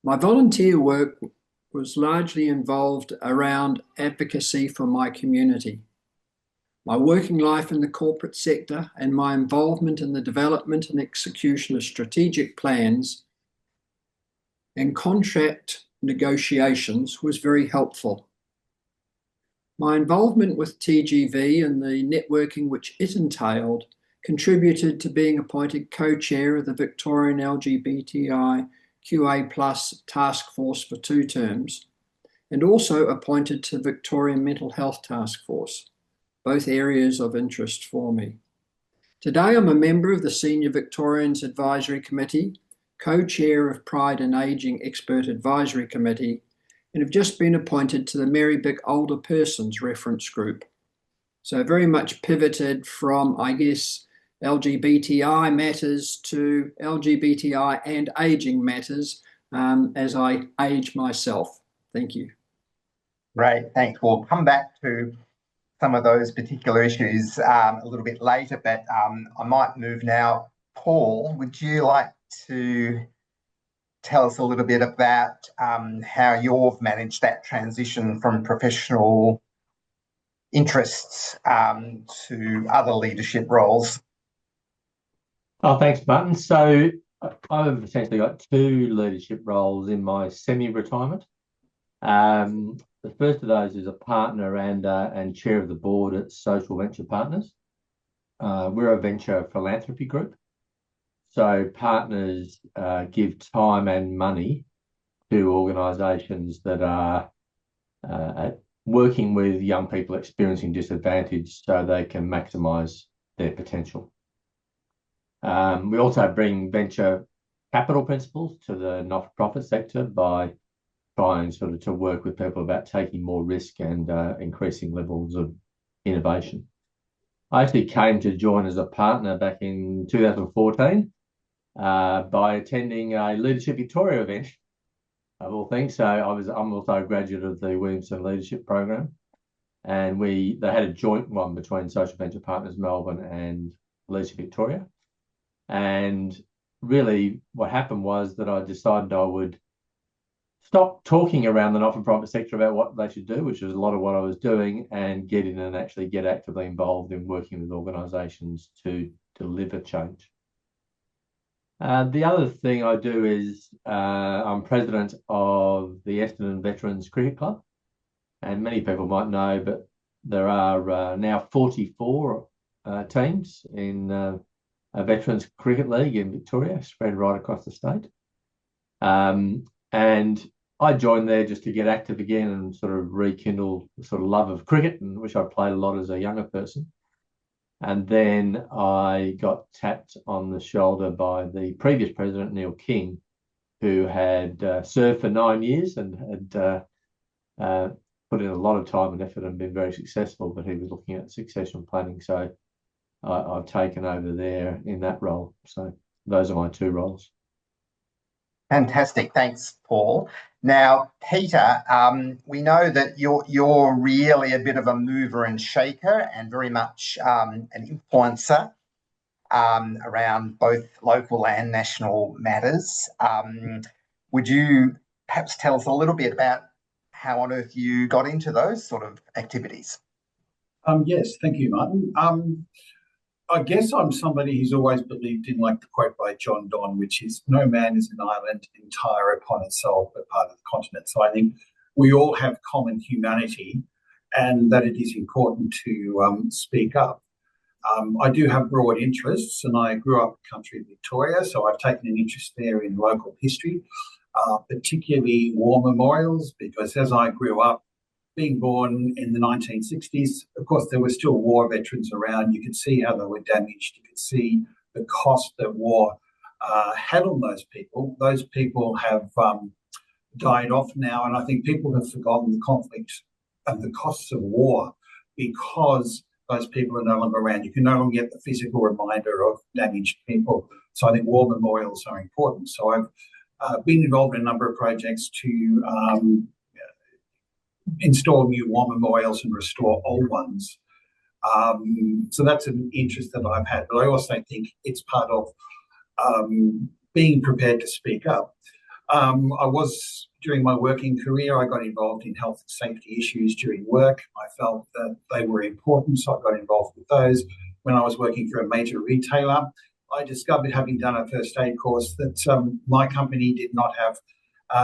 My volunteer work was largely involved around advocacy for my community. My working life in the corporate sector and my involvement in the development and execution of strategic plans and contract negotiations was very helpful. My involvement with TGV and the networking which it entailed contributed to being appointed co-chair of the Victorian LGBTI QA+ task force for 2 terms, and also appointed to Victorian Mental Health Task Force, both areas of interest for me. Today I'm a member of the Senior Victorians Advisory Committee, co-chair of Pride and Ageing Expert Advisory Committee, and have just been appointed to the Marybick Older Persons Reference Group. So very much pivoted from, I guess, LGBTI matters to LGBTI and ageing matters as I age myself. Thank you. Great, thanks. We'll come back to some of those particular issues a little bit later, but I might move now. Paul, would you like to tell us a little bit about how you've managed that transition from professional interests to other leadership roles? Oh, thanks, Martin. So I've essentially got 2 leadership roles in my semi-retirement. The first of those is a partner and chair of the board at Social Venture Partners. We're a venture philanthropy group. So partners give time and money to organisations that are working with young people experiencing disadvantage so they can maximise their potential. We also bring venture capital principles to the not-for-profit sector by trying sort of to work with people about taking more risk and increasing levels of innovation. I actually came to join as a partner back in 2014 by attending a Leadership Victoria event, of all things. So I'm also a graduate of the Williamson Leadership Program, and they had a joint one between Social Venture Partners Melbourne and Leadership Victoria. And really what happened was that I decided I would stop talking around the not-for-profit sector about what they should do, which is a lot of what I was doing, and get in and actually get actively involved in working with organisations to deliver change. The other thing I do is I'm president of the Essendon Veterans Cricket Club, and many people might know, but there are now 44 teams in a Veterans Cricket League in Victoria, spread right across the state. And I joined there just to get active again and sort of rekindle the sort of love of cricket, and which I played a lot as a younger person. And then I got tapped on the shoulder by the previous president, Neil King, who had served for 9 years and had put in a lot of time and effort and been very successful, but he was looking at succession planning. So I've taken over there in that role. So those are my 2 roles. Fantastic. Thanks, Paul. Now, Peter, we know that you're really a bit of a mover and shaker and very much an influencer around both local and national matters. Would you perhaps tell us a little bit about how on earth you got into those sort of activities? Yes, thank you, Martin. I guess I'm somebody who's always believed in, like the quote by John Donne, which is, no man is an island entire upon itself, but part of the continent. So I think we all have common humanity and that it is important to speak up. I do have broad interests, and I grew up in the country of Victoria, so I've taken an interest there in local history, particularly war memorials, because as I grew up, being born in the 1960s, of course, there were still war veterans around. You could see how they were damaged. You could see the cost that war had on those people. Those people have died off now, and I think people have forgotten the conflict and the costs of war because those people are no longer around. You can no longer get the physical reminder of damaged people. So I think war memorials are important. So I've been involved in a number of projects to install new war memorials and restore old ones. So that's an interest that I've had. But I also think it's part of being prepared to speak up. During my working career, I got involved in health and safety issues during work. I felt that they were important, so I got involved with those. When I was working for a major retailer, I discovered, having done a first aid course, that my company did not have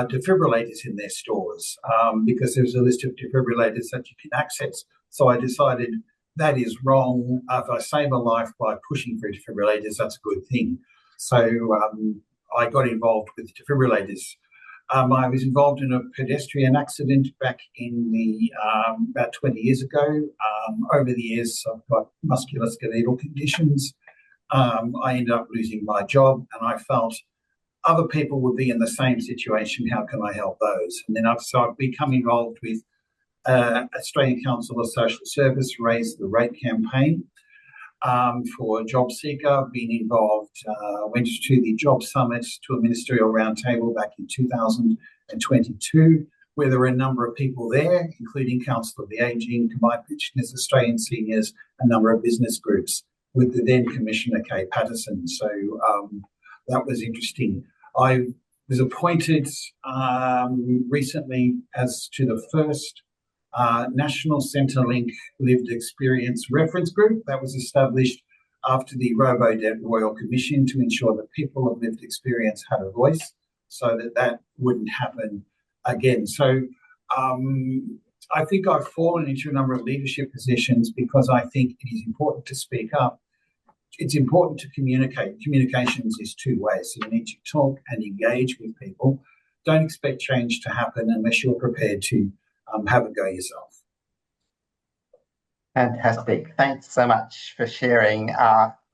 defibrillators in their stores because there was a list of defibrillators that you can access. So I decided that is wrong. If I save a life by pushing for defibrillators, that's a good thing. So I got involved with defibrillators. I was involved in a pedestrian accident back in about 20 years ago. Over the years, I've got musculoskeletal conditions. I ended up losing my job, and I felt other people would be in the same situation. How can I help those? And then I've become involved with Australian Council of Social Service, Raise the Rate campaign for Job Seeker. Been involved, went to the Job Summit, to a ministerial roundtable back in 2022, where there were a number of people there, including Council of the Ageing, Combined Pensioners, Australian Seniors, a number of business groups, with the then Commissioner Kay Patterson. So that was interesting. I was appointed recently as to the first National Centrelink Lived Experience Reference Group that was established after the Robodebt Royal Commission to ensure that people of lived experience had a voice, so that wouldn't happen again. So I think I've fallen into a number of leadership positions because I think it is important to speak up. It's important to communicate. Communications is two ways. So you need to talk and engage with people. Don't expect change to happen unless you're prepared to have a go yourself. Fantastic. Thanks so much for sharing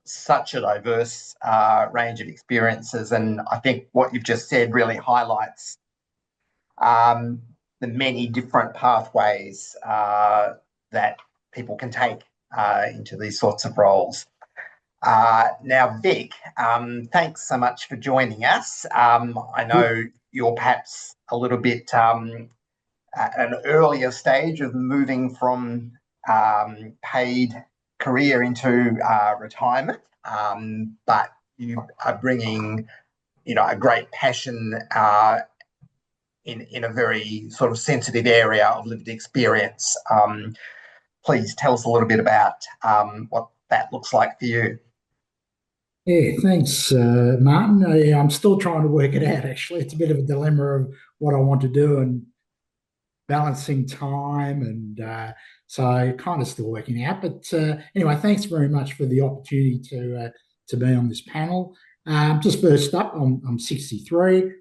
such a diverse range of experiences. And I think what you've just said really highlights the many different pathways that people can take into these sorts of roles. Now, Vic, thanks so much for joining us. I know you're perhaps a little bit at an earlier stage of moving from paid career into retirement, but you are bringing, a great passion in a very sort of sensitive area of lived experience. Please tell us a little bit about what that looks like for you. Yeah, thanks, Martin. I'm still trying to work it out, actually. It's a bit of a dilemma of what I want to do and balancing time, and so kind of still working out. But anyway, thanks very much for the opportunity to be on this panel. Just first up, I'm 63.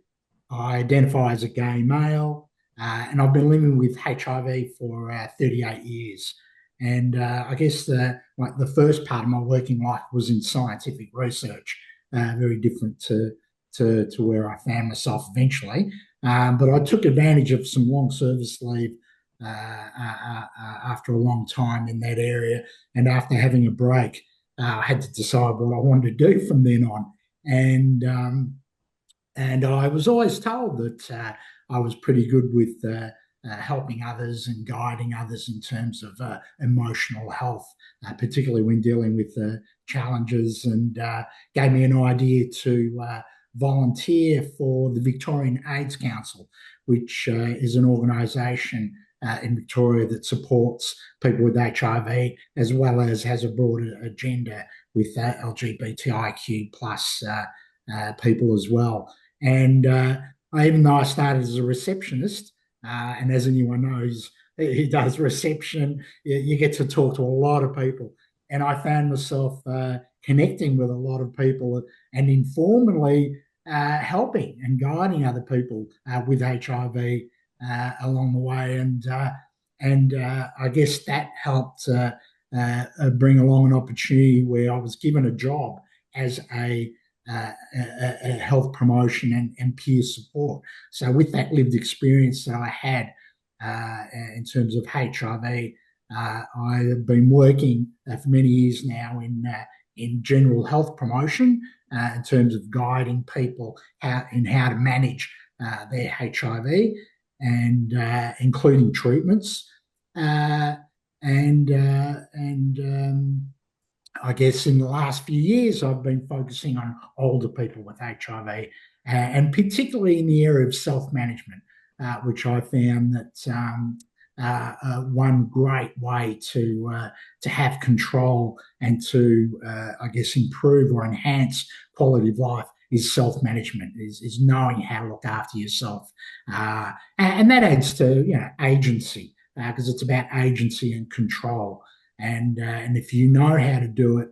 I identify as a gay male, and I've been living with HIV for 38 years. And I guess the first part of my working life was in scientific research, very different to where I found myself eventually. But I took advantage of some long service leave after a long time in that area. And after having a break, I had to decide what I wanted to do from then on. And I was always told that I was pretty good with helping others and guiding others in terms of emotional health, particularly when dealing with challenges, and gave me an idea to volunteer for the Victorian AIDS Council, which is an organisation in Victoria that supports people with HIV, as well as has a broader agenda with LGBTIQ plus people as well. And even though I started as a receptionist, and as anyone knows, he does reception, you get to talk to a lot of people. And I found myself connecting with a lot of people and informally helping and guiding other people with HIV along the way. And I guess that helped bring along an opportunity where I was given a job as a health promotion and peer support. So with that lived experience that I had in terms of HIV, I have been working for many years now in general health promotion in terms of guiding people how to manage their HIV and including treatments. I guess in the last few years, I've been focusing on older people with HIV and particularly in the area of self-management, which I found that one great way to have control and to, I guess, improve or enhance quality of life is self-management, is knowing how to look after yourself. And that adds to, agency, because it's about agency and control. And if you know how to do it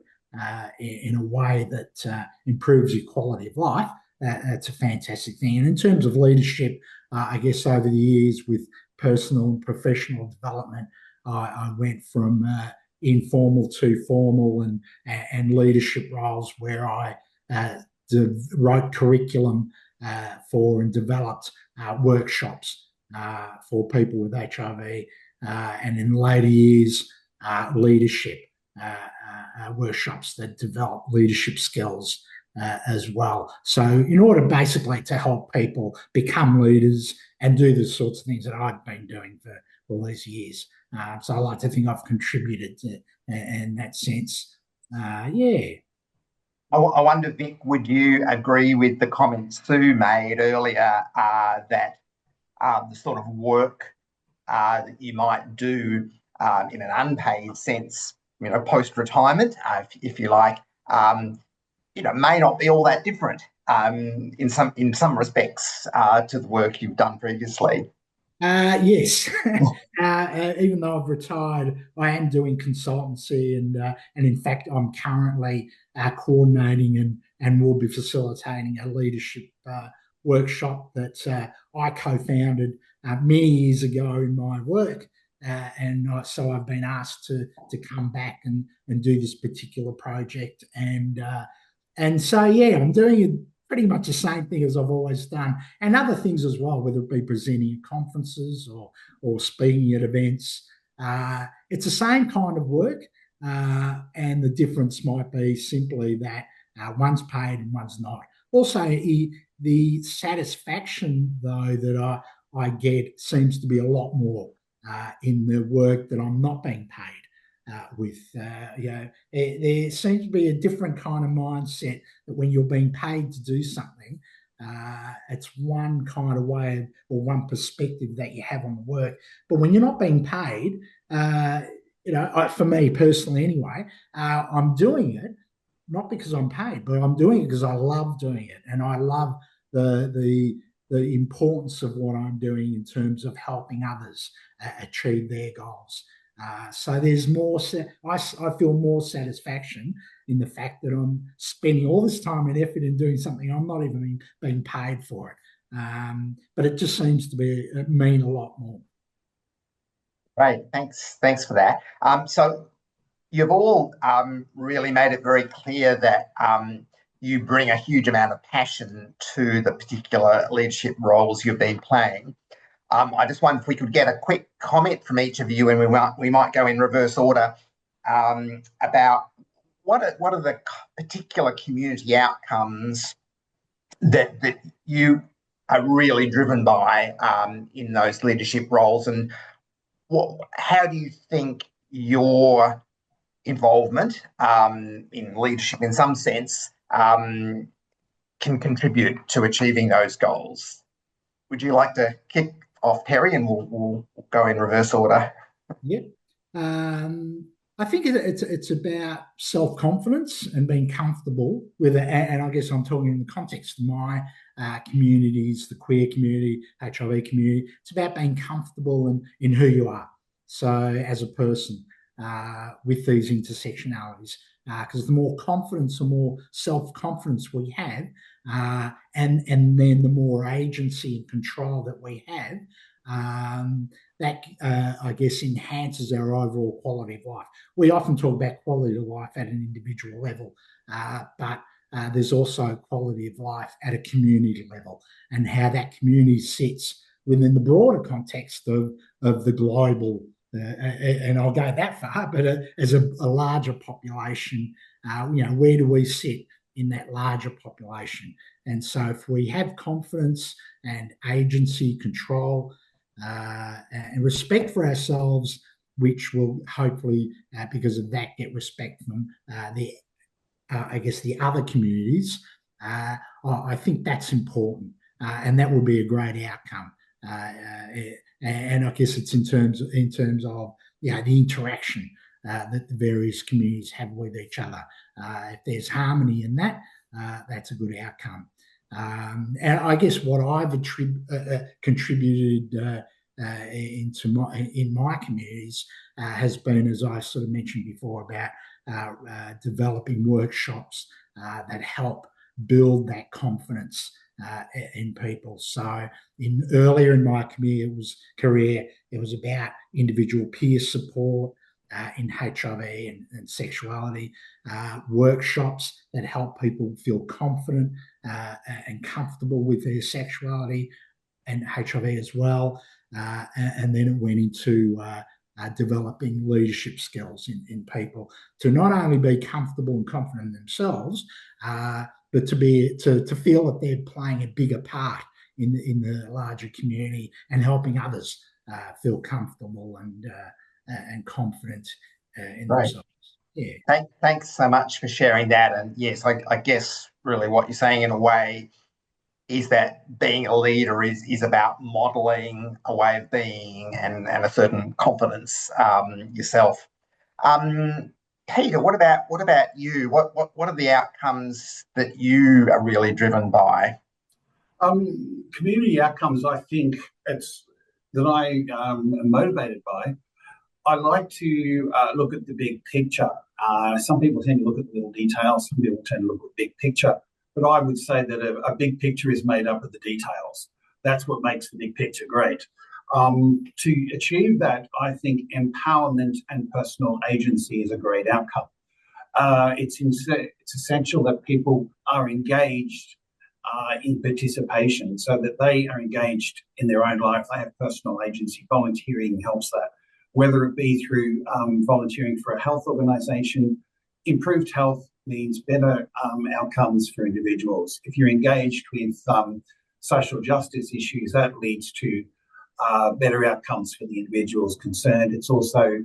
in a way that improves your quality of life, that's a fantastic thing. And in terms of leadership, I guess over the years with personal and professional development, I went from informal to formal and leadership roles where I wrote curriculum for and developed workshops for people with HIV, and in later years, leadership workshops that develop leadership skills as well. So in order basically to help people become leaders and do the sorts of things that I've been doing for all these years. So I like to think I've contributed to, in that sense. Yeah. I wonder, Vic, would you agree with the comments Sue made earlier that the sort of work that you might do in an unpaid sense, post-retirement, if you like, may not be all that different in some respects to the work you've done previously? Yes. Even though I've retired, I am doing consultancy, and in fact, I'm currently coordinating and will be facilitating a leadership workshop that I co-founded many years ago in my work. So I've been asked to come back and do this particular project. And so, yeah, I'm doing pretty much the same thing as I've always done, and other things as well, whether it be presenting at conferences or speaking at events. It's the same kind of work, and the difference might be simply that one's paid and one's not. Also, the satisfaction, though, that I get seems to be a lot more in the work that I'm not being paid. There seems to be a different kind of mindset that when you're being paid to do something, it's one kind of way or one perspective that you have on the work. But when you're not being paid, for me personally anyway, I'm doing it not because I'm paid, but I'm doing it because I love doing it, and I love the importance of what I'm doing in terms of helping others achieve their goals. So there's more. I feel more satisfaction in the fact that I'm spending all this time and effort in doing something I'm not even being paid for it. But it just seems to mean a lot more. Great, thanks for that. So you've all really made it very clear that you bring a huge amount of passion to the particular leadership roles you've been playing. I just wonder if we could get a quick comment from each of you, and we might go in reverse order, about what are the particular community outcomes that you are really driven by in those leadership roles, and how do you think your involvement in leadership, in some sense, can contribute to achieving those goals? Would you like to kick off, Terry, and we'll go in reverse order? Yep. I think it's about self-confidence and being comfortable with it. And I guess I'm talking in the context of my communities, the queer community, HIV community. It's about being comfortable in who you are. So as a person with these intersectionalities, because the more confidence, the more self-confidence we have, and then the more agency and control that we have, that I guess enhances our overall quality of life. We often talk about quality of life at an individual level, but there's also quality of life at a community level, and how that community sits within the broader context of the global, and I'll go that far, but as a larger population, where do we sit in that larger population? And so if we have confidence and agency, control, and respect for ourselves, which will hopefully, because of that, get respect from the other communities, I think that's important, and that will be a great outcome. And I guess it's in terms of the interaction that the various communities have with each other. If there's harmony in that, that's a good outcome. And I guess what I've contributed in my communities has been, as I sort of mentioned before, about developing workshops that help build that confidence in people. So earlier in my career, it was about individual peer support in HIV and sexuality, workshops that help people feel confident and comfortable with their sexuality and HIV as well. And then it went into developing leadership skills in people to not only be comfortable and confident in themselves, but to feel that they're playing a bigger part in the larger community and helping others feel comfortable and confident in themselves. Yeah. Thanks so much for sharing that. And yes, I guess really what you're saying in a way is that being a leader is about modeling a way of being and a certain confidence yourself. Peter, what about you? What are the outcomes that you are really driven by? Community outcomes, I think it's that I am motivated by. I like to look at the big picture. Some people tend to look at the little details. Some people tend to look at the big picture. But I would say that a big picture is made up of the details. That's what makes the big picture great. To achieve that, I think empowerment and personal agency is a great outcome. It's essential that people are engaged in participation so that they are engaged in their own life. They have personal agency. Volunteering helps that, whether it be through volunteering for a health organisation. Improved health means better outcomes for individuals. If you're engaged with social justice issues, that leads to better outcomes for the individuals concerned. It's also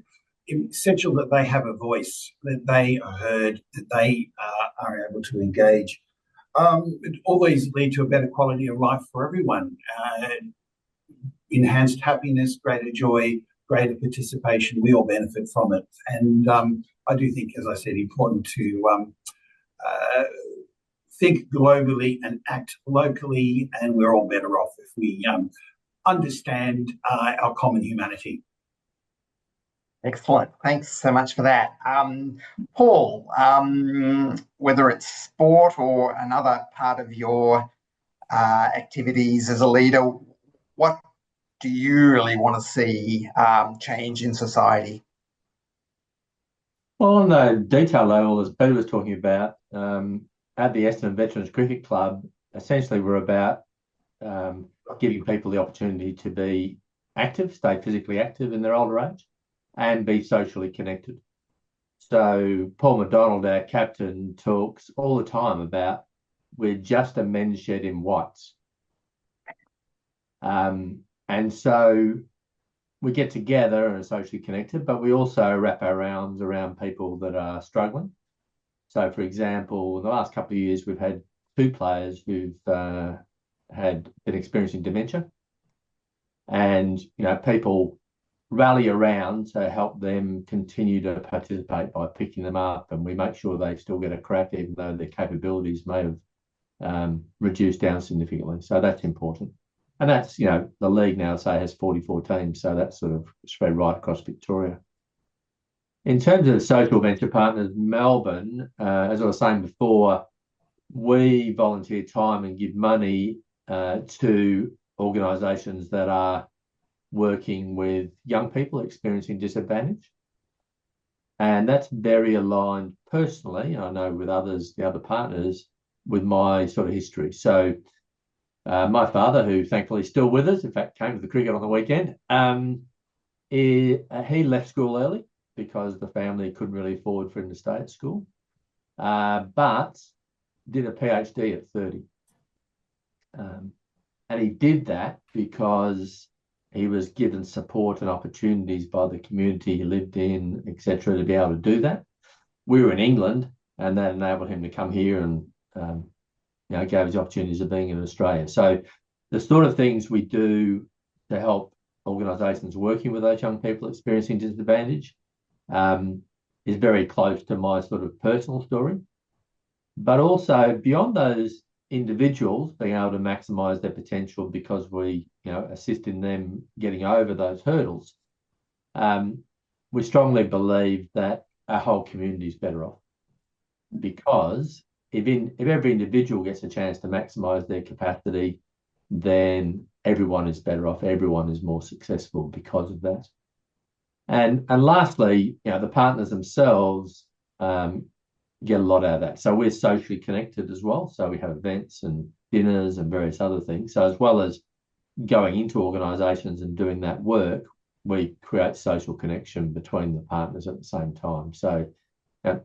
essential that they have a voice, that they are heard, that they are able to engage. All these lead to a better quality of life for everyone. Enhanced happiness, greater joy, greater participation. We all benefit from it. And I do think, as I said, important to think globally and act locally, and we're all better off if we understand our common humanity. Excellent. Thanks so much for that. Paul, whether it's sport or another part of your activities as a leader, what do you really want to see change in society? Well, on the detail level, as Peter was talking about, at the Essendon Veterans Cricket Club, essentially we're about giving people the opportunity to be active, stay physically active in their older age, and be socially connected. So Paul McDonald, our captain, talks all the time about we're just a men's shed in whites. And so we get together and are socially connected, but we also wrap our arms around people that are struggling. So, for example, in the last couple of years, we've had 2 players who've been experiencing dementia. And, people rally around to help them continue to participate by picking them up, and we make sure they still get a crack even though their capabilities may have reduced down significantly. So that's important. And that's, the league now, say, has 44 teams, so that's sort of spread right across Victoria. In terms of social venture partners, Melbourne, as I was saying before, we volunteer time and give money to organisations that are working with young people experiencing disadvantage. And that's very aligned personally, I know with others, the other partners, with my sort of history. So my father, who thankfully is still with us, in fact, came to the cricket on the weekend, he left school early because the family couldn't really afford for him to stay at school, but did a PhD at 30. And he did that because he was given support and opportunities by the community he lived in, etc., to be able to do that. We were in England, and that enabled him to come here and gave us the opportunities of being in Australia. So the sort of things we do to help organisations working with those young people experiencing disadvantage is very close to my sort of personal story. But also beyond those individuals being able to maximise their potential because we, assist in them getting over those hurdles, we strongly believe that our whole community is better off, because if every individual gets a chance to maximise their capacity, then everyone is better off. Everyone is more successful because of that. And lastly, the partners themselves get a lot out of that. So we're socially connected as well. So we have events and dinners and various other things. So as well as going into organisations and doing that work, we create social connection between the partners at the same time. So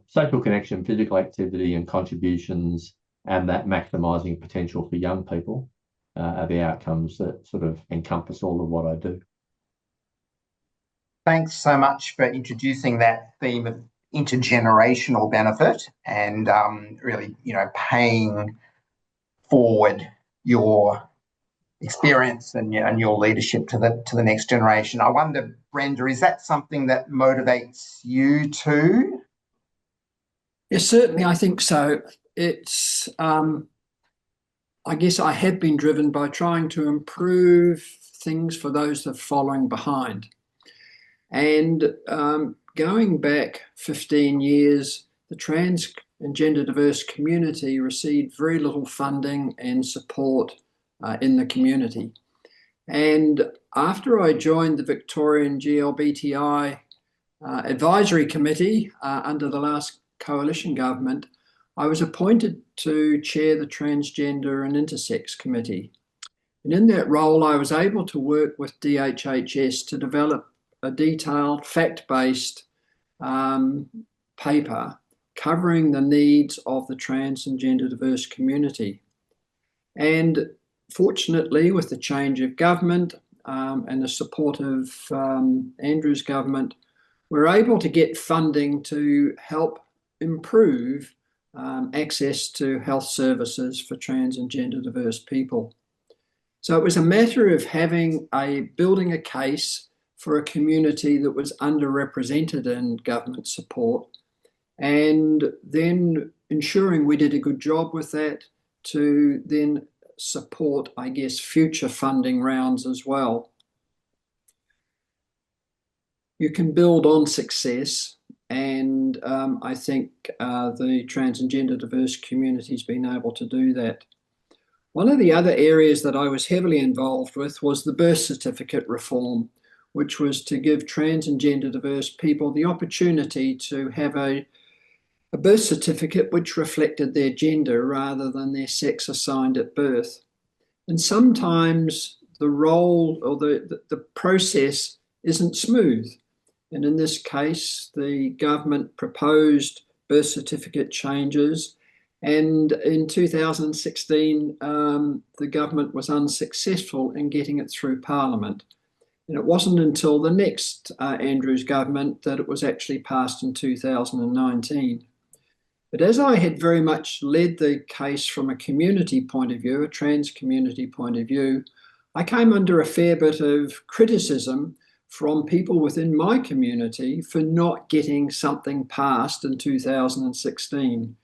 social connection, physical activity and contributions, and that maximising potential for young people are the outcomes that sort of encompass all of what I do. Thanks so much for introducing that theme of intergenerational benefit and really, paying forward your experience and your leadership to the next generation. I wonder, Brenda, is that something that motivates you too? Yes, certainly, I think so. It's, I guess I have been driven by trying to improve things for those that are following behind. And going back 15 years, the trans and gender diverse community received very little funding and support in the community. And after I joined the Victorian GLBTI Advisory Committee under the last coalition government, I was appointed to chair the Transgender and Intersex Committee. And in that role, I was able to work with DHHS to develop a detailed, fact-based paper covering the needs of the trans and gender diverse community. And fortunately, with the change of government and the support of Andrew's government, we're able to get funding to help improve access to health services for trans and gender diverse people. So it was a matter of building a case for a community that was underrepresented in government support, and then ensuring we did a good job with that to then support, I guess, future funding rounds as well. You can build on success, and I think the trans and gender diverse community has been able to do that. One of the other areas that I was heavily involved with was the birth certificate reform, which was to give trans and gender diverse people the opportunity to have a birth certificate which reflected their gender rather than their sex assigned at birth. And sometimes the role or the process isn't smooth. And in this case, the government proposed birth certificate changes. And in 2016, the government was unsuccessful in getting it through Parliament. And it wasn't until the next Andrews government that it was actually passed in 2019. But as I had very much led the case from a community point of view, a trans community point of view, I came under a fair bit of criticism from people within my community for not getting something passed in 2016.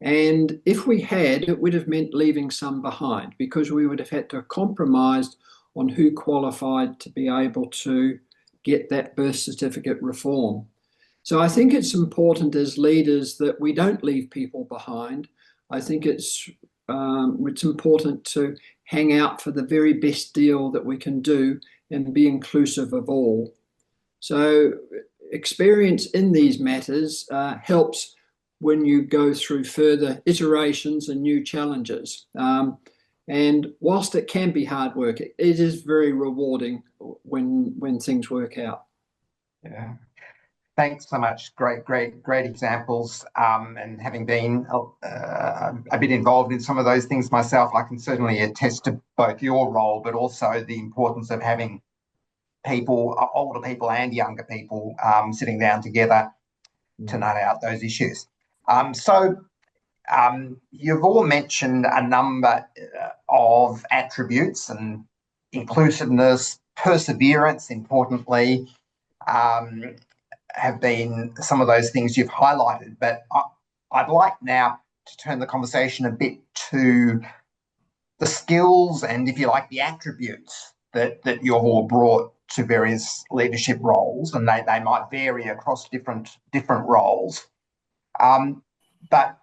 And if we had, it would have meant leaving some behind, because we would have had to have compromised on who qualified to be able to get that birth certificate reform. So I think it's important as leaders that we don't leave people behind. I think it's important to hang out for the very best deal that we can do and be inclusive of all. So experience in these matters helps when you go through further iterations and new challenges. And whilst it can be hard work, it is very rewarding when things work out. Yeah. Thanks so much. Great examples. And having been a bit involved in some of those things myself, I can certainly attest to both your role, but also the importance of having people, older people and younger people, sitting down together to nut out those issues. So You've all mentioned a number of attributes, and inclusiveness, perseverance, importantly, have been some of those things you've highlighted. But I'd like now to turn the conversation a bit to the skills and, if you like, the attributes that you've all brought to various leadership roles, and they might vary across different roles. But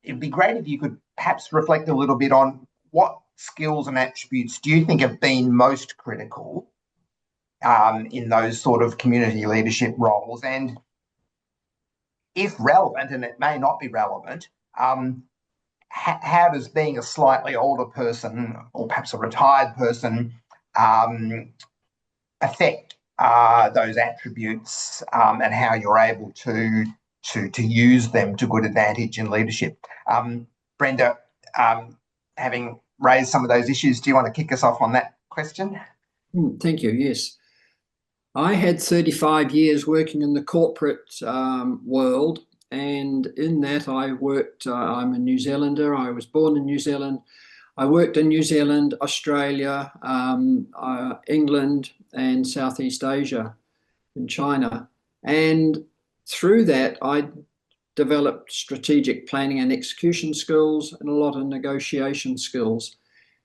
it'd be great if you could perhaps reflect a little bit on what skills and attributes do you think have been most critical in those sort of community leadership roles, and if relevant, and it may not be relevant, how does being a slightly older person, or perhaps a retired person, affect those attributes, and how you're able to use them to good advantage in leadership? Brenda, having raised some of those issues, do you want to kick us off on that question? Thank you. Yes. I had 35 years working in the corporate world, and in that I worked, I'm a New Zealander, I was born in New Zealand. I worked in New Zealand, Australia, England, and Southeast Asia, and China. And through that, I developed strategic planning and execution skills and a lot of negotiation skills.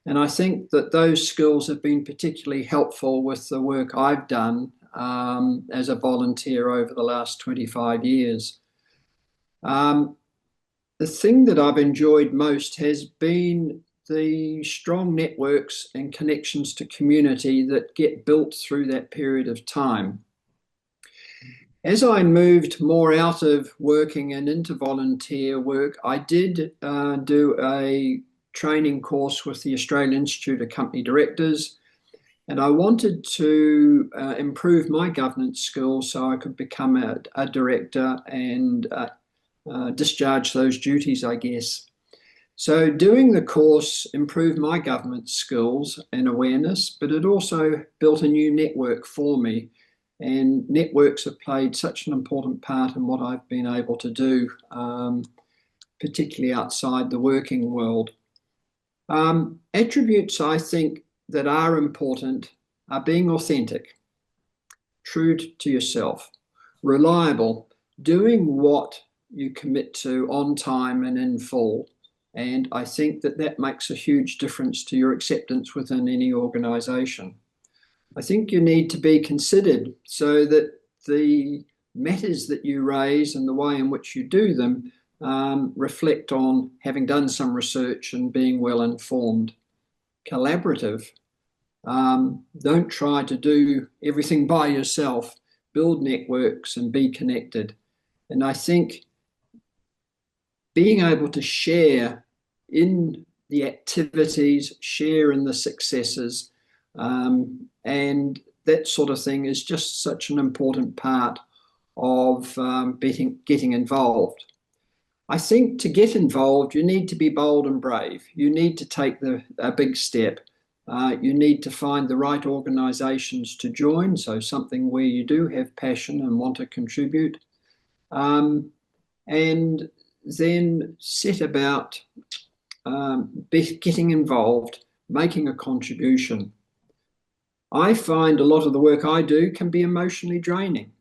And I think that those skills have been particularly helpful with the work I've done as a volunteer over the last 25 years. The thing that I've enjoyed most has been the strong networks and connections to community that get built through that period of time. As I moved more out of working and into volunteer work, I did do a training course with the Australian Institute of Company Directors, and I wanted to improve my governance skills so I could become a director and discharge those duties, I guess. So doing the course improved my governance skills and awareness, but it also built a new network for me. And networks have played such an important part in what I've been able to do, particularly outside the working world. Attributes I think that are important are being authentic, true to yourself, reliable, doing what you commit to on time and in full. And I think that that makes a huge difference to your acceptance within any organisation. I think you need to be considered so that the matters that you raise and the way in which you do them reflect on having done some research and being well informed. Collaborative. Don't try to do everything by yourself. Build networks and be connected. And I think being able to share in the activities, share in the successes, and that sort of thing is just such an important part of getting involved. I think to get involved, you need to be bold and brave. You need to take a big step. You need to find the right organisations to join, so something where you do have passion and want to contribute. And then set about getting involved, making a contribution. I find a lot of the work I do can be emotionally draining.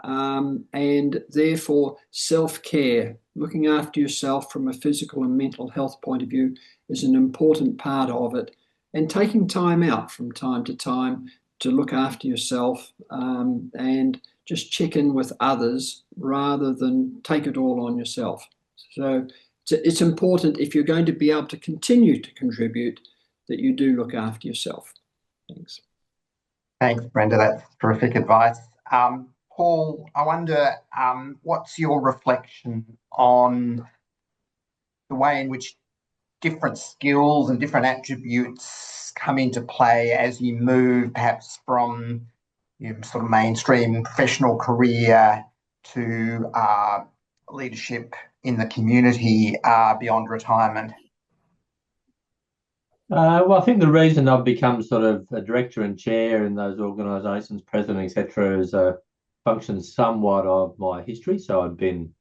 And therefore, self-care, looking after yourself from a physical and mental health point of view, is an important part of it. And taking time out from time to time to look after yourself and just check in with others rather than take it all on yourself. So it's important, if you're going to be able to continue to contribute, that you do look after yourself. Thanks. Thanks, Brenda. That's terrific advice. Paul, I wonder, what's your reflection on the way in which different skills and different attributes come into play as you move perhaps from your sort of mainstream professional career to leadership in the community beyond retirement? Well, I think the reason I've become sort of a director and chair in those organisations, president, etc., is a function somewhat of my history. So I've been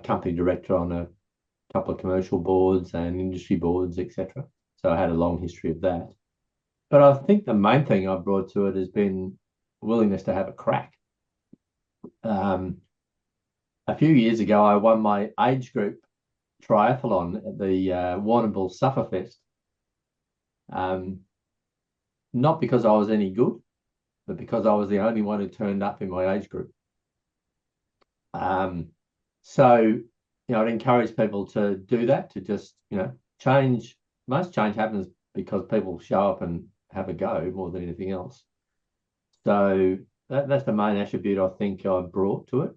company director on a couple of commercial boards and industry boards, etc. So I had a long history of that. But I think the main thing I brought to it has been willingness to have a crack. A few years ago, I won my age group triathlon at the Warrnambool Sufferfest. Not because I was any good, but because I was the only one who turned up in my age group. So, I'd encourage people to do that, to just, change. Most change happens because people show up and have a go more than anything else. So that's the main attribute I think I brought to it.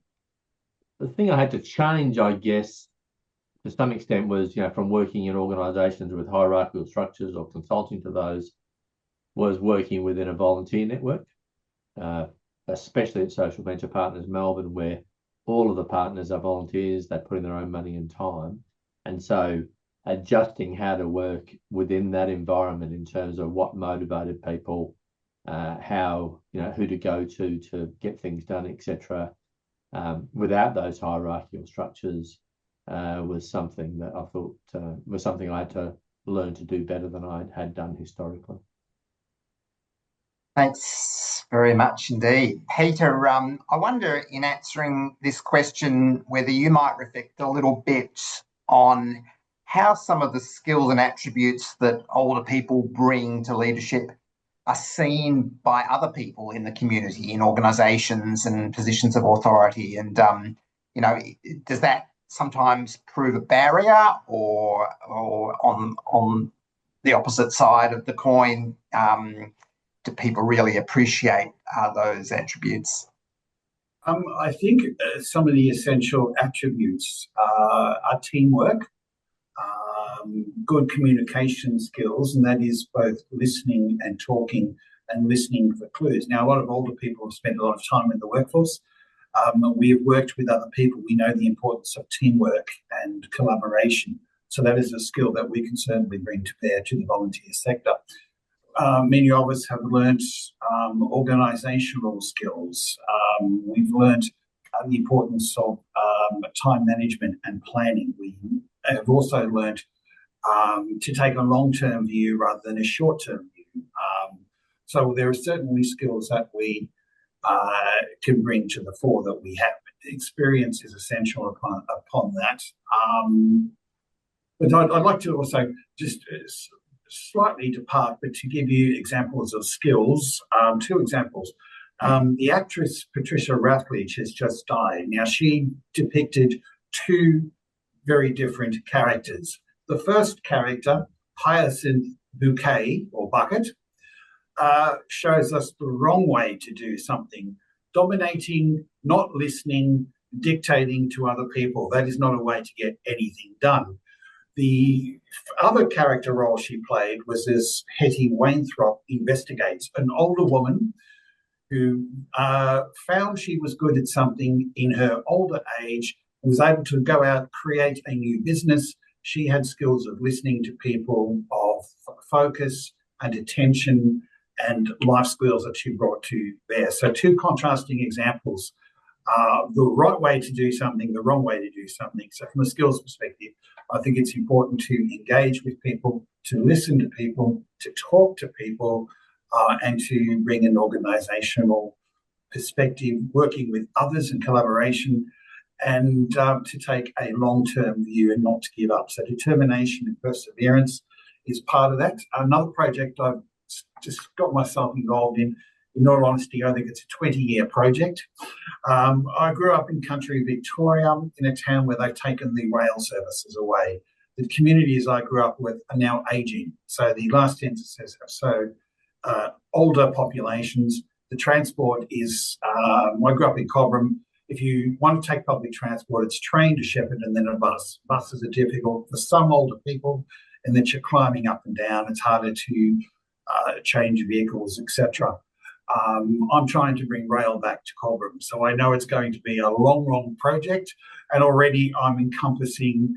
The thing I had to change, I guess, to some extent was, from working in organisations with hierarchical structures or consulting to those, was working within a volunteer network, especially at Social Venture Partners Melbourne, where all of the partners are volunteers. They put in their own money and time. And so adjusting how to work within that environment in terms of what motivated people, how, who to go to get things done, etc., without those hierarchical structures, was something that I thought was something I had to learn to do better than I had done historically. Thanks very much indeed. Peter, I wonder, in answering this question, whether you might reflect a little bit on how some of the skills and attributes that older people bring to leadership are seen by other people in the community, in organisations and positions of authority. And, does that sometimes prove a barrier, or on the opposite side of the coin, do people really appreciate those attributes? I think some of the essential attributes are teamwork, good communication skills, and that is both listening and talking and listening for clues. Now, a lot of older people have spent a lot of time in the workforce. We have worked with other people. We know the importance of teamwork and collaboration. So that is a skill that we can certainly bring to bear to the volunteer sector. Many of us have learnt organisational skills. We've learnt the importance of time management and planning. We have also learnt to take a long-term view rather than a short-term view. So there are certainly skills that we can bring to the fore that we have. Experience is essential upon that. But I'd like to also just slightly depart, but to give you examples of skills, two examples. The actress Patricia Routledge has just died. Now, she depicted two very different characters. The first character, Hyacinth Bouquet or Bucket, shows us the wrong way to do something. Dominating, not listening, dictating to other people. That is not a way to get anything done. The other character role she played was as Hetty Wainthrop investigates, an older woman who found she was good at something in her older age, was able to go out, create a new business. She had skills of listening to people, of focus and attention, and life skills that she brought to bear. So two contrasting examples. The right way to do something, the wrong way to do something. So from a skills perspective, I think it's important to engage with people, to listen to people, to talk to people, and to bring an organisational perspective, working with others in collaboration, and to take a long-term view and not to give up. So determination and perseverance is part of that. Another project I've just got myself involved in all honesty, I think it's a 20-year project. I grew up in country Victoria, in a town where they've taken the rail services away. The communities I grew up with are now ageing. So the last censuses have showed older populations. The transport is, I grew up in Cobram. If you want to take public transport, it's train to Shepparton and then a bus. Buses are difficult for some older people, and then you're climbing up and down. It's harder to change vehicles, etc. I'm trying to bring rail back to Cobram. So I know it's going to be a long, long project, and already I'm encompassing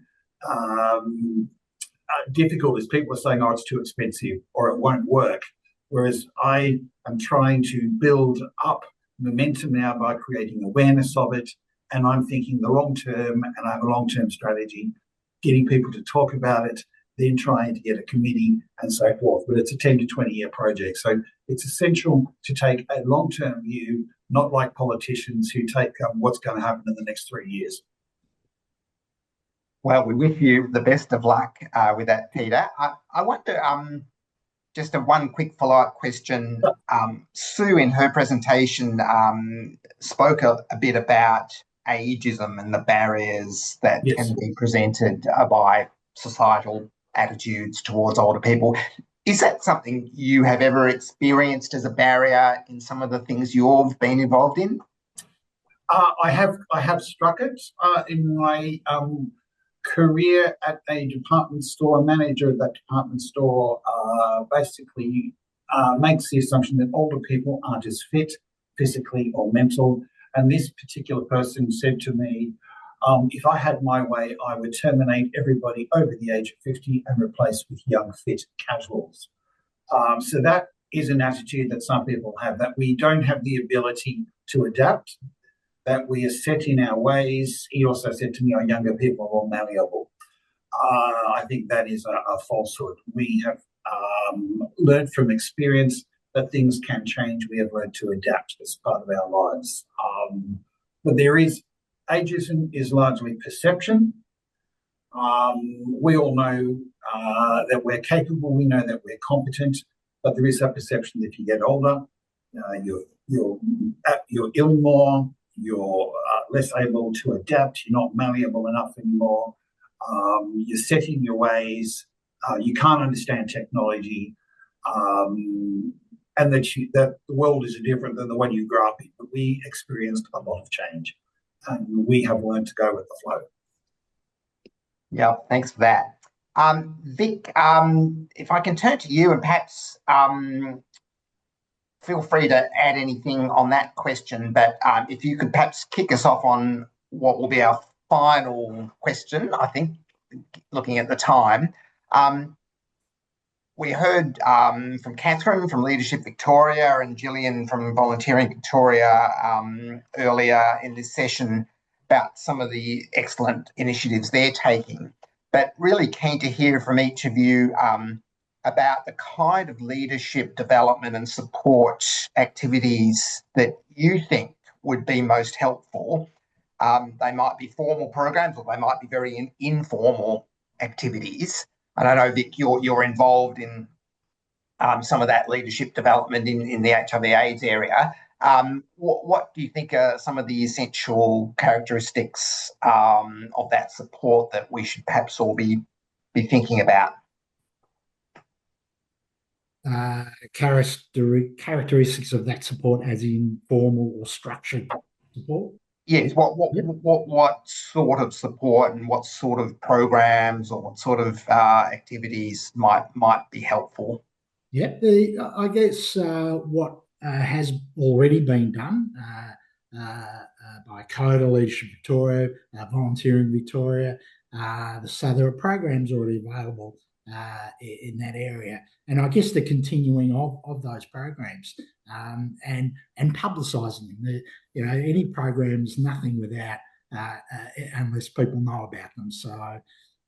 difficulties. People are saying, oh, it's too expensive or it won't work. Whereas I am trying to build up momentum now by creating awareness of it, and I'm thinking the long term, and I have a long-term strategy getting people to talk about it, then trying to get a committee and so forth. But it's a 10 to 20-year project. So it's essential to take a long-term view, not like politicians who take what's going to happen in the next 3 years. Well, we wish you the best of luck with that, Peter. I wonder, just one quick follow-up question. Sue, in her presentation, spoke a bit about ageism and the barriers that can be presented by societal attitudes towards older people. Is that something you have ever experienced as a barrier in some of the things you've been involved in? I have struck it in my career at a department store. A manager of that department store basically makes the assumption that older people aren't as fit physically or mental. And this particular person said to me, if I had my way, I would terminate everybody over the age of 50 and replace with young, fit casuals. So that is an attitude that some people have, that we don't have the ability to adapt, that we are set in our ways. He also said to me, our younger people are more malleable. I think that is a falsehood. We have learned from experience that things can change. We have learned to adapt as part of our lives. But ageism is largely perception. We all know that we're capable. We know that we're competent, but there is a perception that if you get older, you're ill more, you're less able to adapt, you're not malleable enough anymore, you're set in your ways, you can't understand technology, and that the world is different than the one you grew up in. But we experienced a lot of change, and we have learned to go with the flow. Yeah, thanks for that. Vic, if I can turn to you and perhaps feel free to add anything on that question, but if you could perhaps kick us off on what will be our final question, I think, looking at the time. We heard from Catherine from Leadership Victoria and Gillian from Volunteering Victoria earlier in this session about some of the excellent initiatives they're taking, but really keen to hear from each of you about the kind of leadership development and support activities that you think would be most helpful. They might be formal programs or they might be very informal activities. And I know, Vic, you're involved in some of that leadership development in the HIV/AIDS area. What do you think are some of the essential characteristics of that support that we should perhaps all be thinking about? Characteristics of that support, as in formal or structured support? Yes. What sort of support and what sort of programs or what sort of activities might be helpful? Yeah, I guess what has already been done by COTA, Leadership Victoria, Volunteering Victoria, so there are programs already available in that area, and I guess the continuing of those programs and publicising them. Any programs, nothing without unless people know about them. So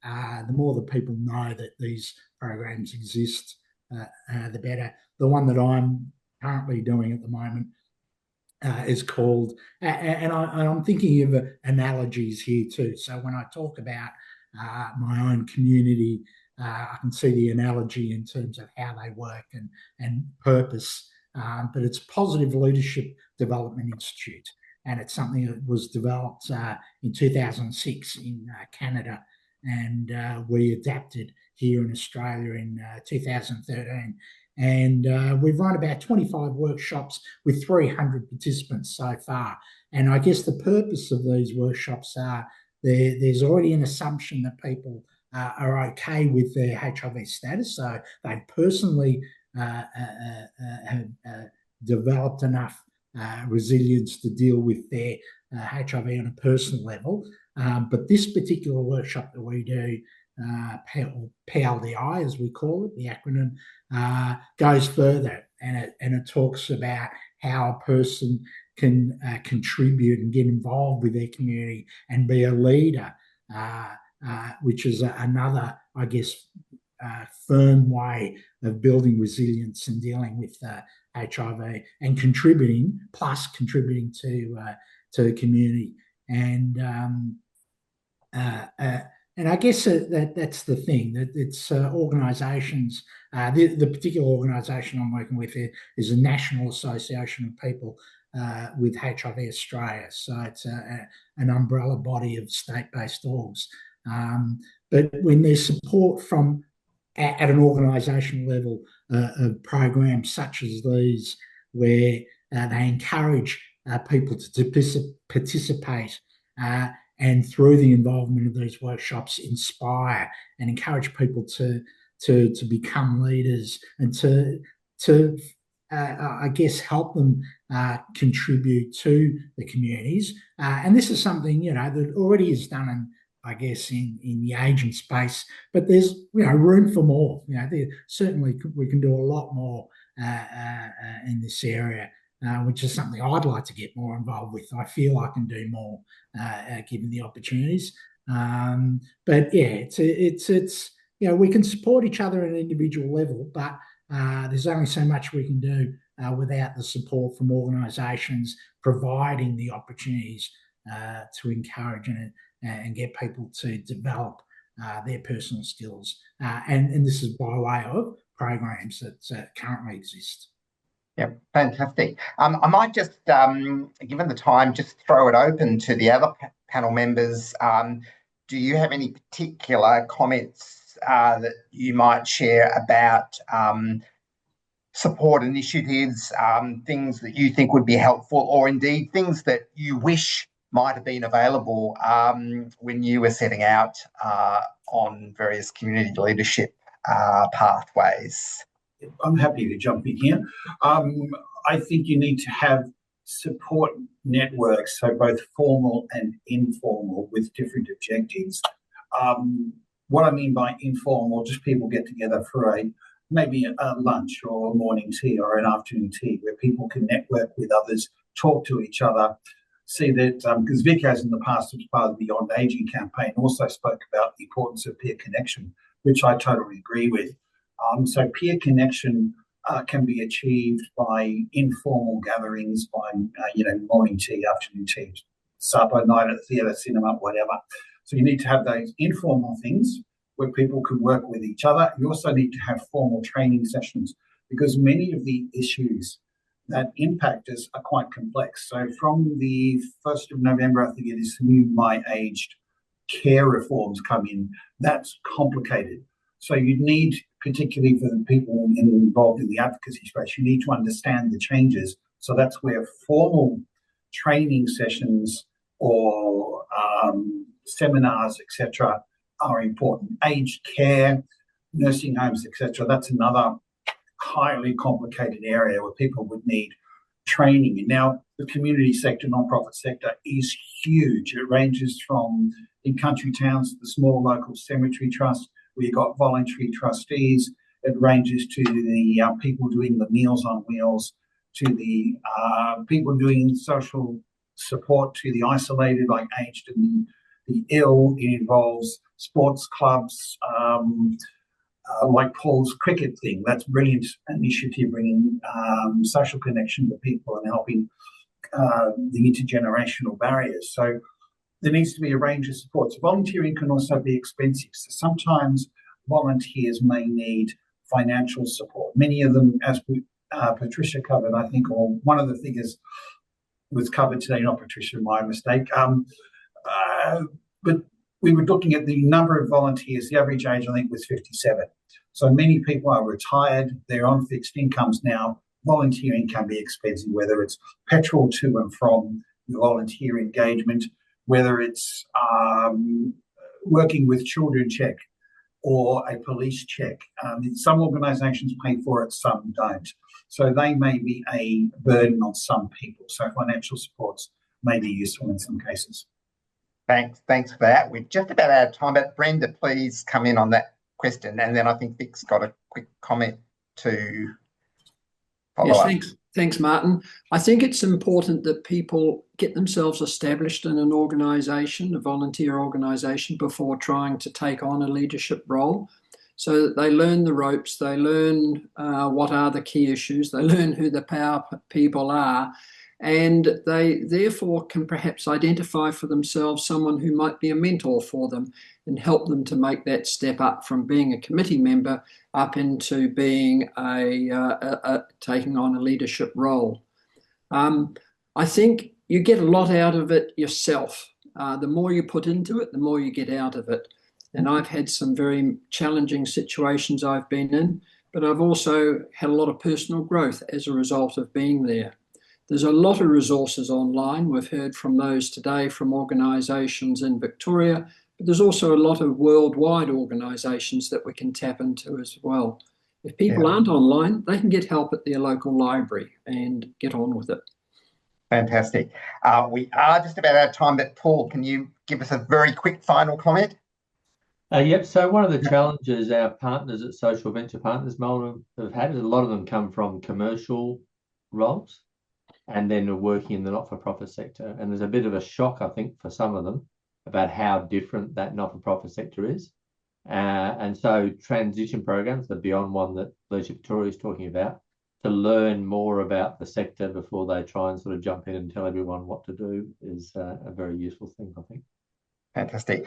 the more that people know that these programs exist, the better. The one that I'm currently doing at the moment is called, and I'm thinking of analogies here too. So when I talk about my own community, I can see the analogy in terms of how they work and purpose. But it's Positive Leadership Development Institute, and it's something that was developed in 2006 in Canada, and we adapted here in Australia in 2013. And we've run about 25 workshops with 300 participants so far. And I guess the purpose of these workshops are there's already an assumption that people are okay with their HIV status. So they personally have developed enough resilience to deal with their HIV on a personal level. But this particular workshop that we do, PLDI, as we call it, the acronym, goes further, and it talks about how a person can contribute and get involved with their community and be a leader which is another, I guess, firm way of building resilience and dealing with HIV and contributing to the community. And I guess that's the thing, that it's organisations. The particular organisation I'm working with is the National Association of People with HIV Australia. So it's an umbrella body of state-based orgs. But when there's support from at an organisational level of programs such as these, where they encourage people to participate and through the involvement of these workshops, inspire and encourage people to become leaders and to I guess help them contribute to the communities. And this is something that already is done in the aging space, but there's room for more. Certainly we can do a lot more in this area. Which is something I'd like to get more involved with. I feel I can do more given the opportunities. But yeah, it's we can support each other at an individual level, but there's only so much we can do without the support from organisations providing the opportunities to encourage and get people to develop their personal skills. And this is by way of programs that currently exist. Yeah, fantastic. I might just, given the time, just throw it open to the other panel members. Do you have any particular comments that you might share about support initiatives, things that you think would be helpful, or indeed things that you wish might have been available when you were setting out on various community leadership pathways? I'm happy to jump in here. I think you need to have support networks, so both formal and informal, with different objectives. What I mean by informal, just people get together for maybe a lunch or a morning tea or an afternoon tea, where people can network with others, talk to each other, see that, because Vic has in the past, as part of the Beyond Aging campaign, also spoke about the importance of peer connection, which I totally agree with. So peer connection can be achieved by informal gatherings, by morning tea, afternoon tea, supper, night at the theatre, cinema, whatever. So you need to have those informal things where people can work with each other. You also need to have formal training sessions, because many of the issues that impact us are quite complex. So from the 1st of November, I think it is, new My Aged care reforms come in. That's complicated. So you need, particularly for the people involved in the advocacy space, you need to understand the changes. So that's where formal training sessions or seminars, etc., are important. Aged care, nursing homes, etc., that's another highly complicated area where people would need training. And now the community sector, non-profit sector, is huge. It ranges from, in country towns, the small local cemetery trust, where you've got voluntary trustees. It ranges to the people doing the Meals on Wheels, to the people doing social support to the isolated, like aged and the ill. It involves sports clubs, like Paul's cricket thing. That's brilliant initiative, bringing social connection to people and helping the intergenerational barriers. So there needs to be a range of supports. Volunteering can also be expensive. So sometimes volunteers may need financial support. Many of them, as Patricia covered, I think, or one of the figures was covered today, not Patricia, my mistake. But we were looking at the number of volunteers. The average age, I think, was 57. So many people are retired. They're on fixed incomes now. Volunteering can be expensive, whether it's petrol to and from the volunteer engagement, whether it's working with children check or a police check. Some organisations pay for it, some don't. So they may be a burden on some people. So financial supports may be useful in some cases. Thanks for that. We're just about out of time, but Brenda, please come in on that question. And then I think Vic's got a quick comment to follow Yes, up? thanks, Martin. I think it's important that people get themselves established in an organisation, a volunteer organisation, before trying to take on a leadership role, so that they learn the ropes, they learn what are the key issues, they learn who the power people are, and they therefore can perhaps identify for themselves someone who might be a mentor for them and help them to make that step up from being a committee member up into being taking on a leadership role. I think you get a lot out of it yourself. The more you put into it, the more you get out of it. And I've had some very challenging situations I've been in, but I've also had a lot of personal growth as a result of being there. There's a lot of resources online. We've heard from those today from organisations in Victoria, but there's also a lot of worldwide organisations that we can tap into as well. If people aren't online, they can get help at their local library and get on with it. Fantastic. We are just about out of time, but Paul, can you give us a very quick final comment? Yep. So one of the challenges our partners at Social Venture Partners Melbourne have had is a lot of them come from commercial roles and then are working in the not-for-profit sector. And there's a bit of a shock, I think, for some of them about how different that not-for-profit sector is. And so transition programs, the beyond one that Leadership Victoria is talking about, to learn more about the sector before they try and sort of jump in and tell everyone what to do is a very useful thing, I think. Fantastic.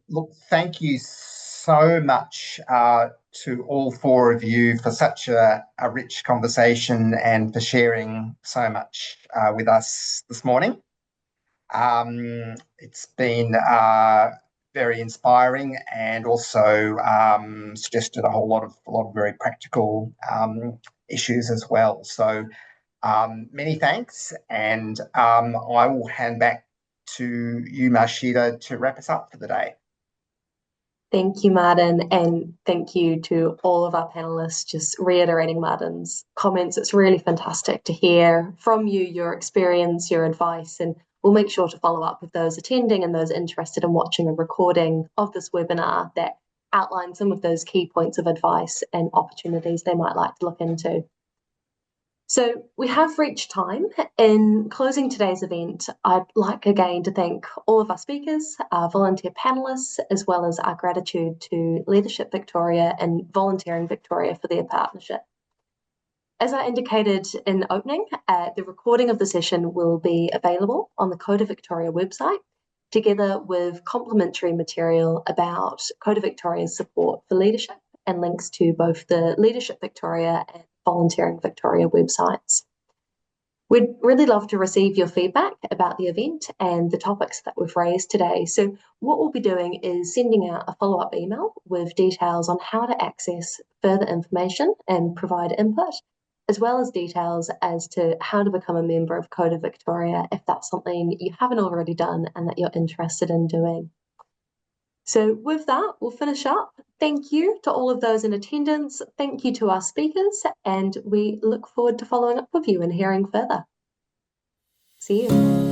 Look, thank you so much to all four of you for such a rich conversation and for sharing so much with us this morning. It's been very inspiring and also suggested a lot of very practical issues as well. So many thanks, and I will hand back to you, Marshita, to wrap us up for the day. Thank you, Martin, and thank you to all of our panelists. Just reiterating Martin's comments, it's really fantastic to hear from you, your experience, your advice, and we'll make sure to follow up with those attending and those interested in watching a recording of this webinar that outlines some of those key points of advice and opportunities they might like to look into. So we have reached time. In closing today's event, I'd like again to thank all of our speakers, our volunteer panelists, as well as our gratitude to Leadership Victoria and Volunteering Victoria for their partnership. As I indicated in opening, the recording of the session will be available on the COTA Victoria website, together with complimentary material about COTA Victoria's support for leadership and links to both the Leadership Victoria and Volunteering Victoria websites. We'd really love to receive your feedback about the event and the topics that we've raised today. So what we'll be doing is sending out a follow-up email with details on how to access further information and provide input, as well as details as to how to become a member of COTA Victoria if that's something you haven't already done and that you're interested in doing. So with that, we'll finish up. Thank you to all of those in attendance. Thank you to our speakers, and we look forward to following up with you and hearing further. See you.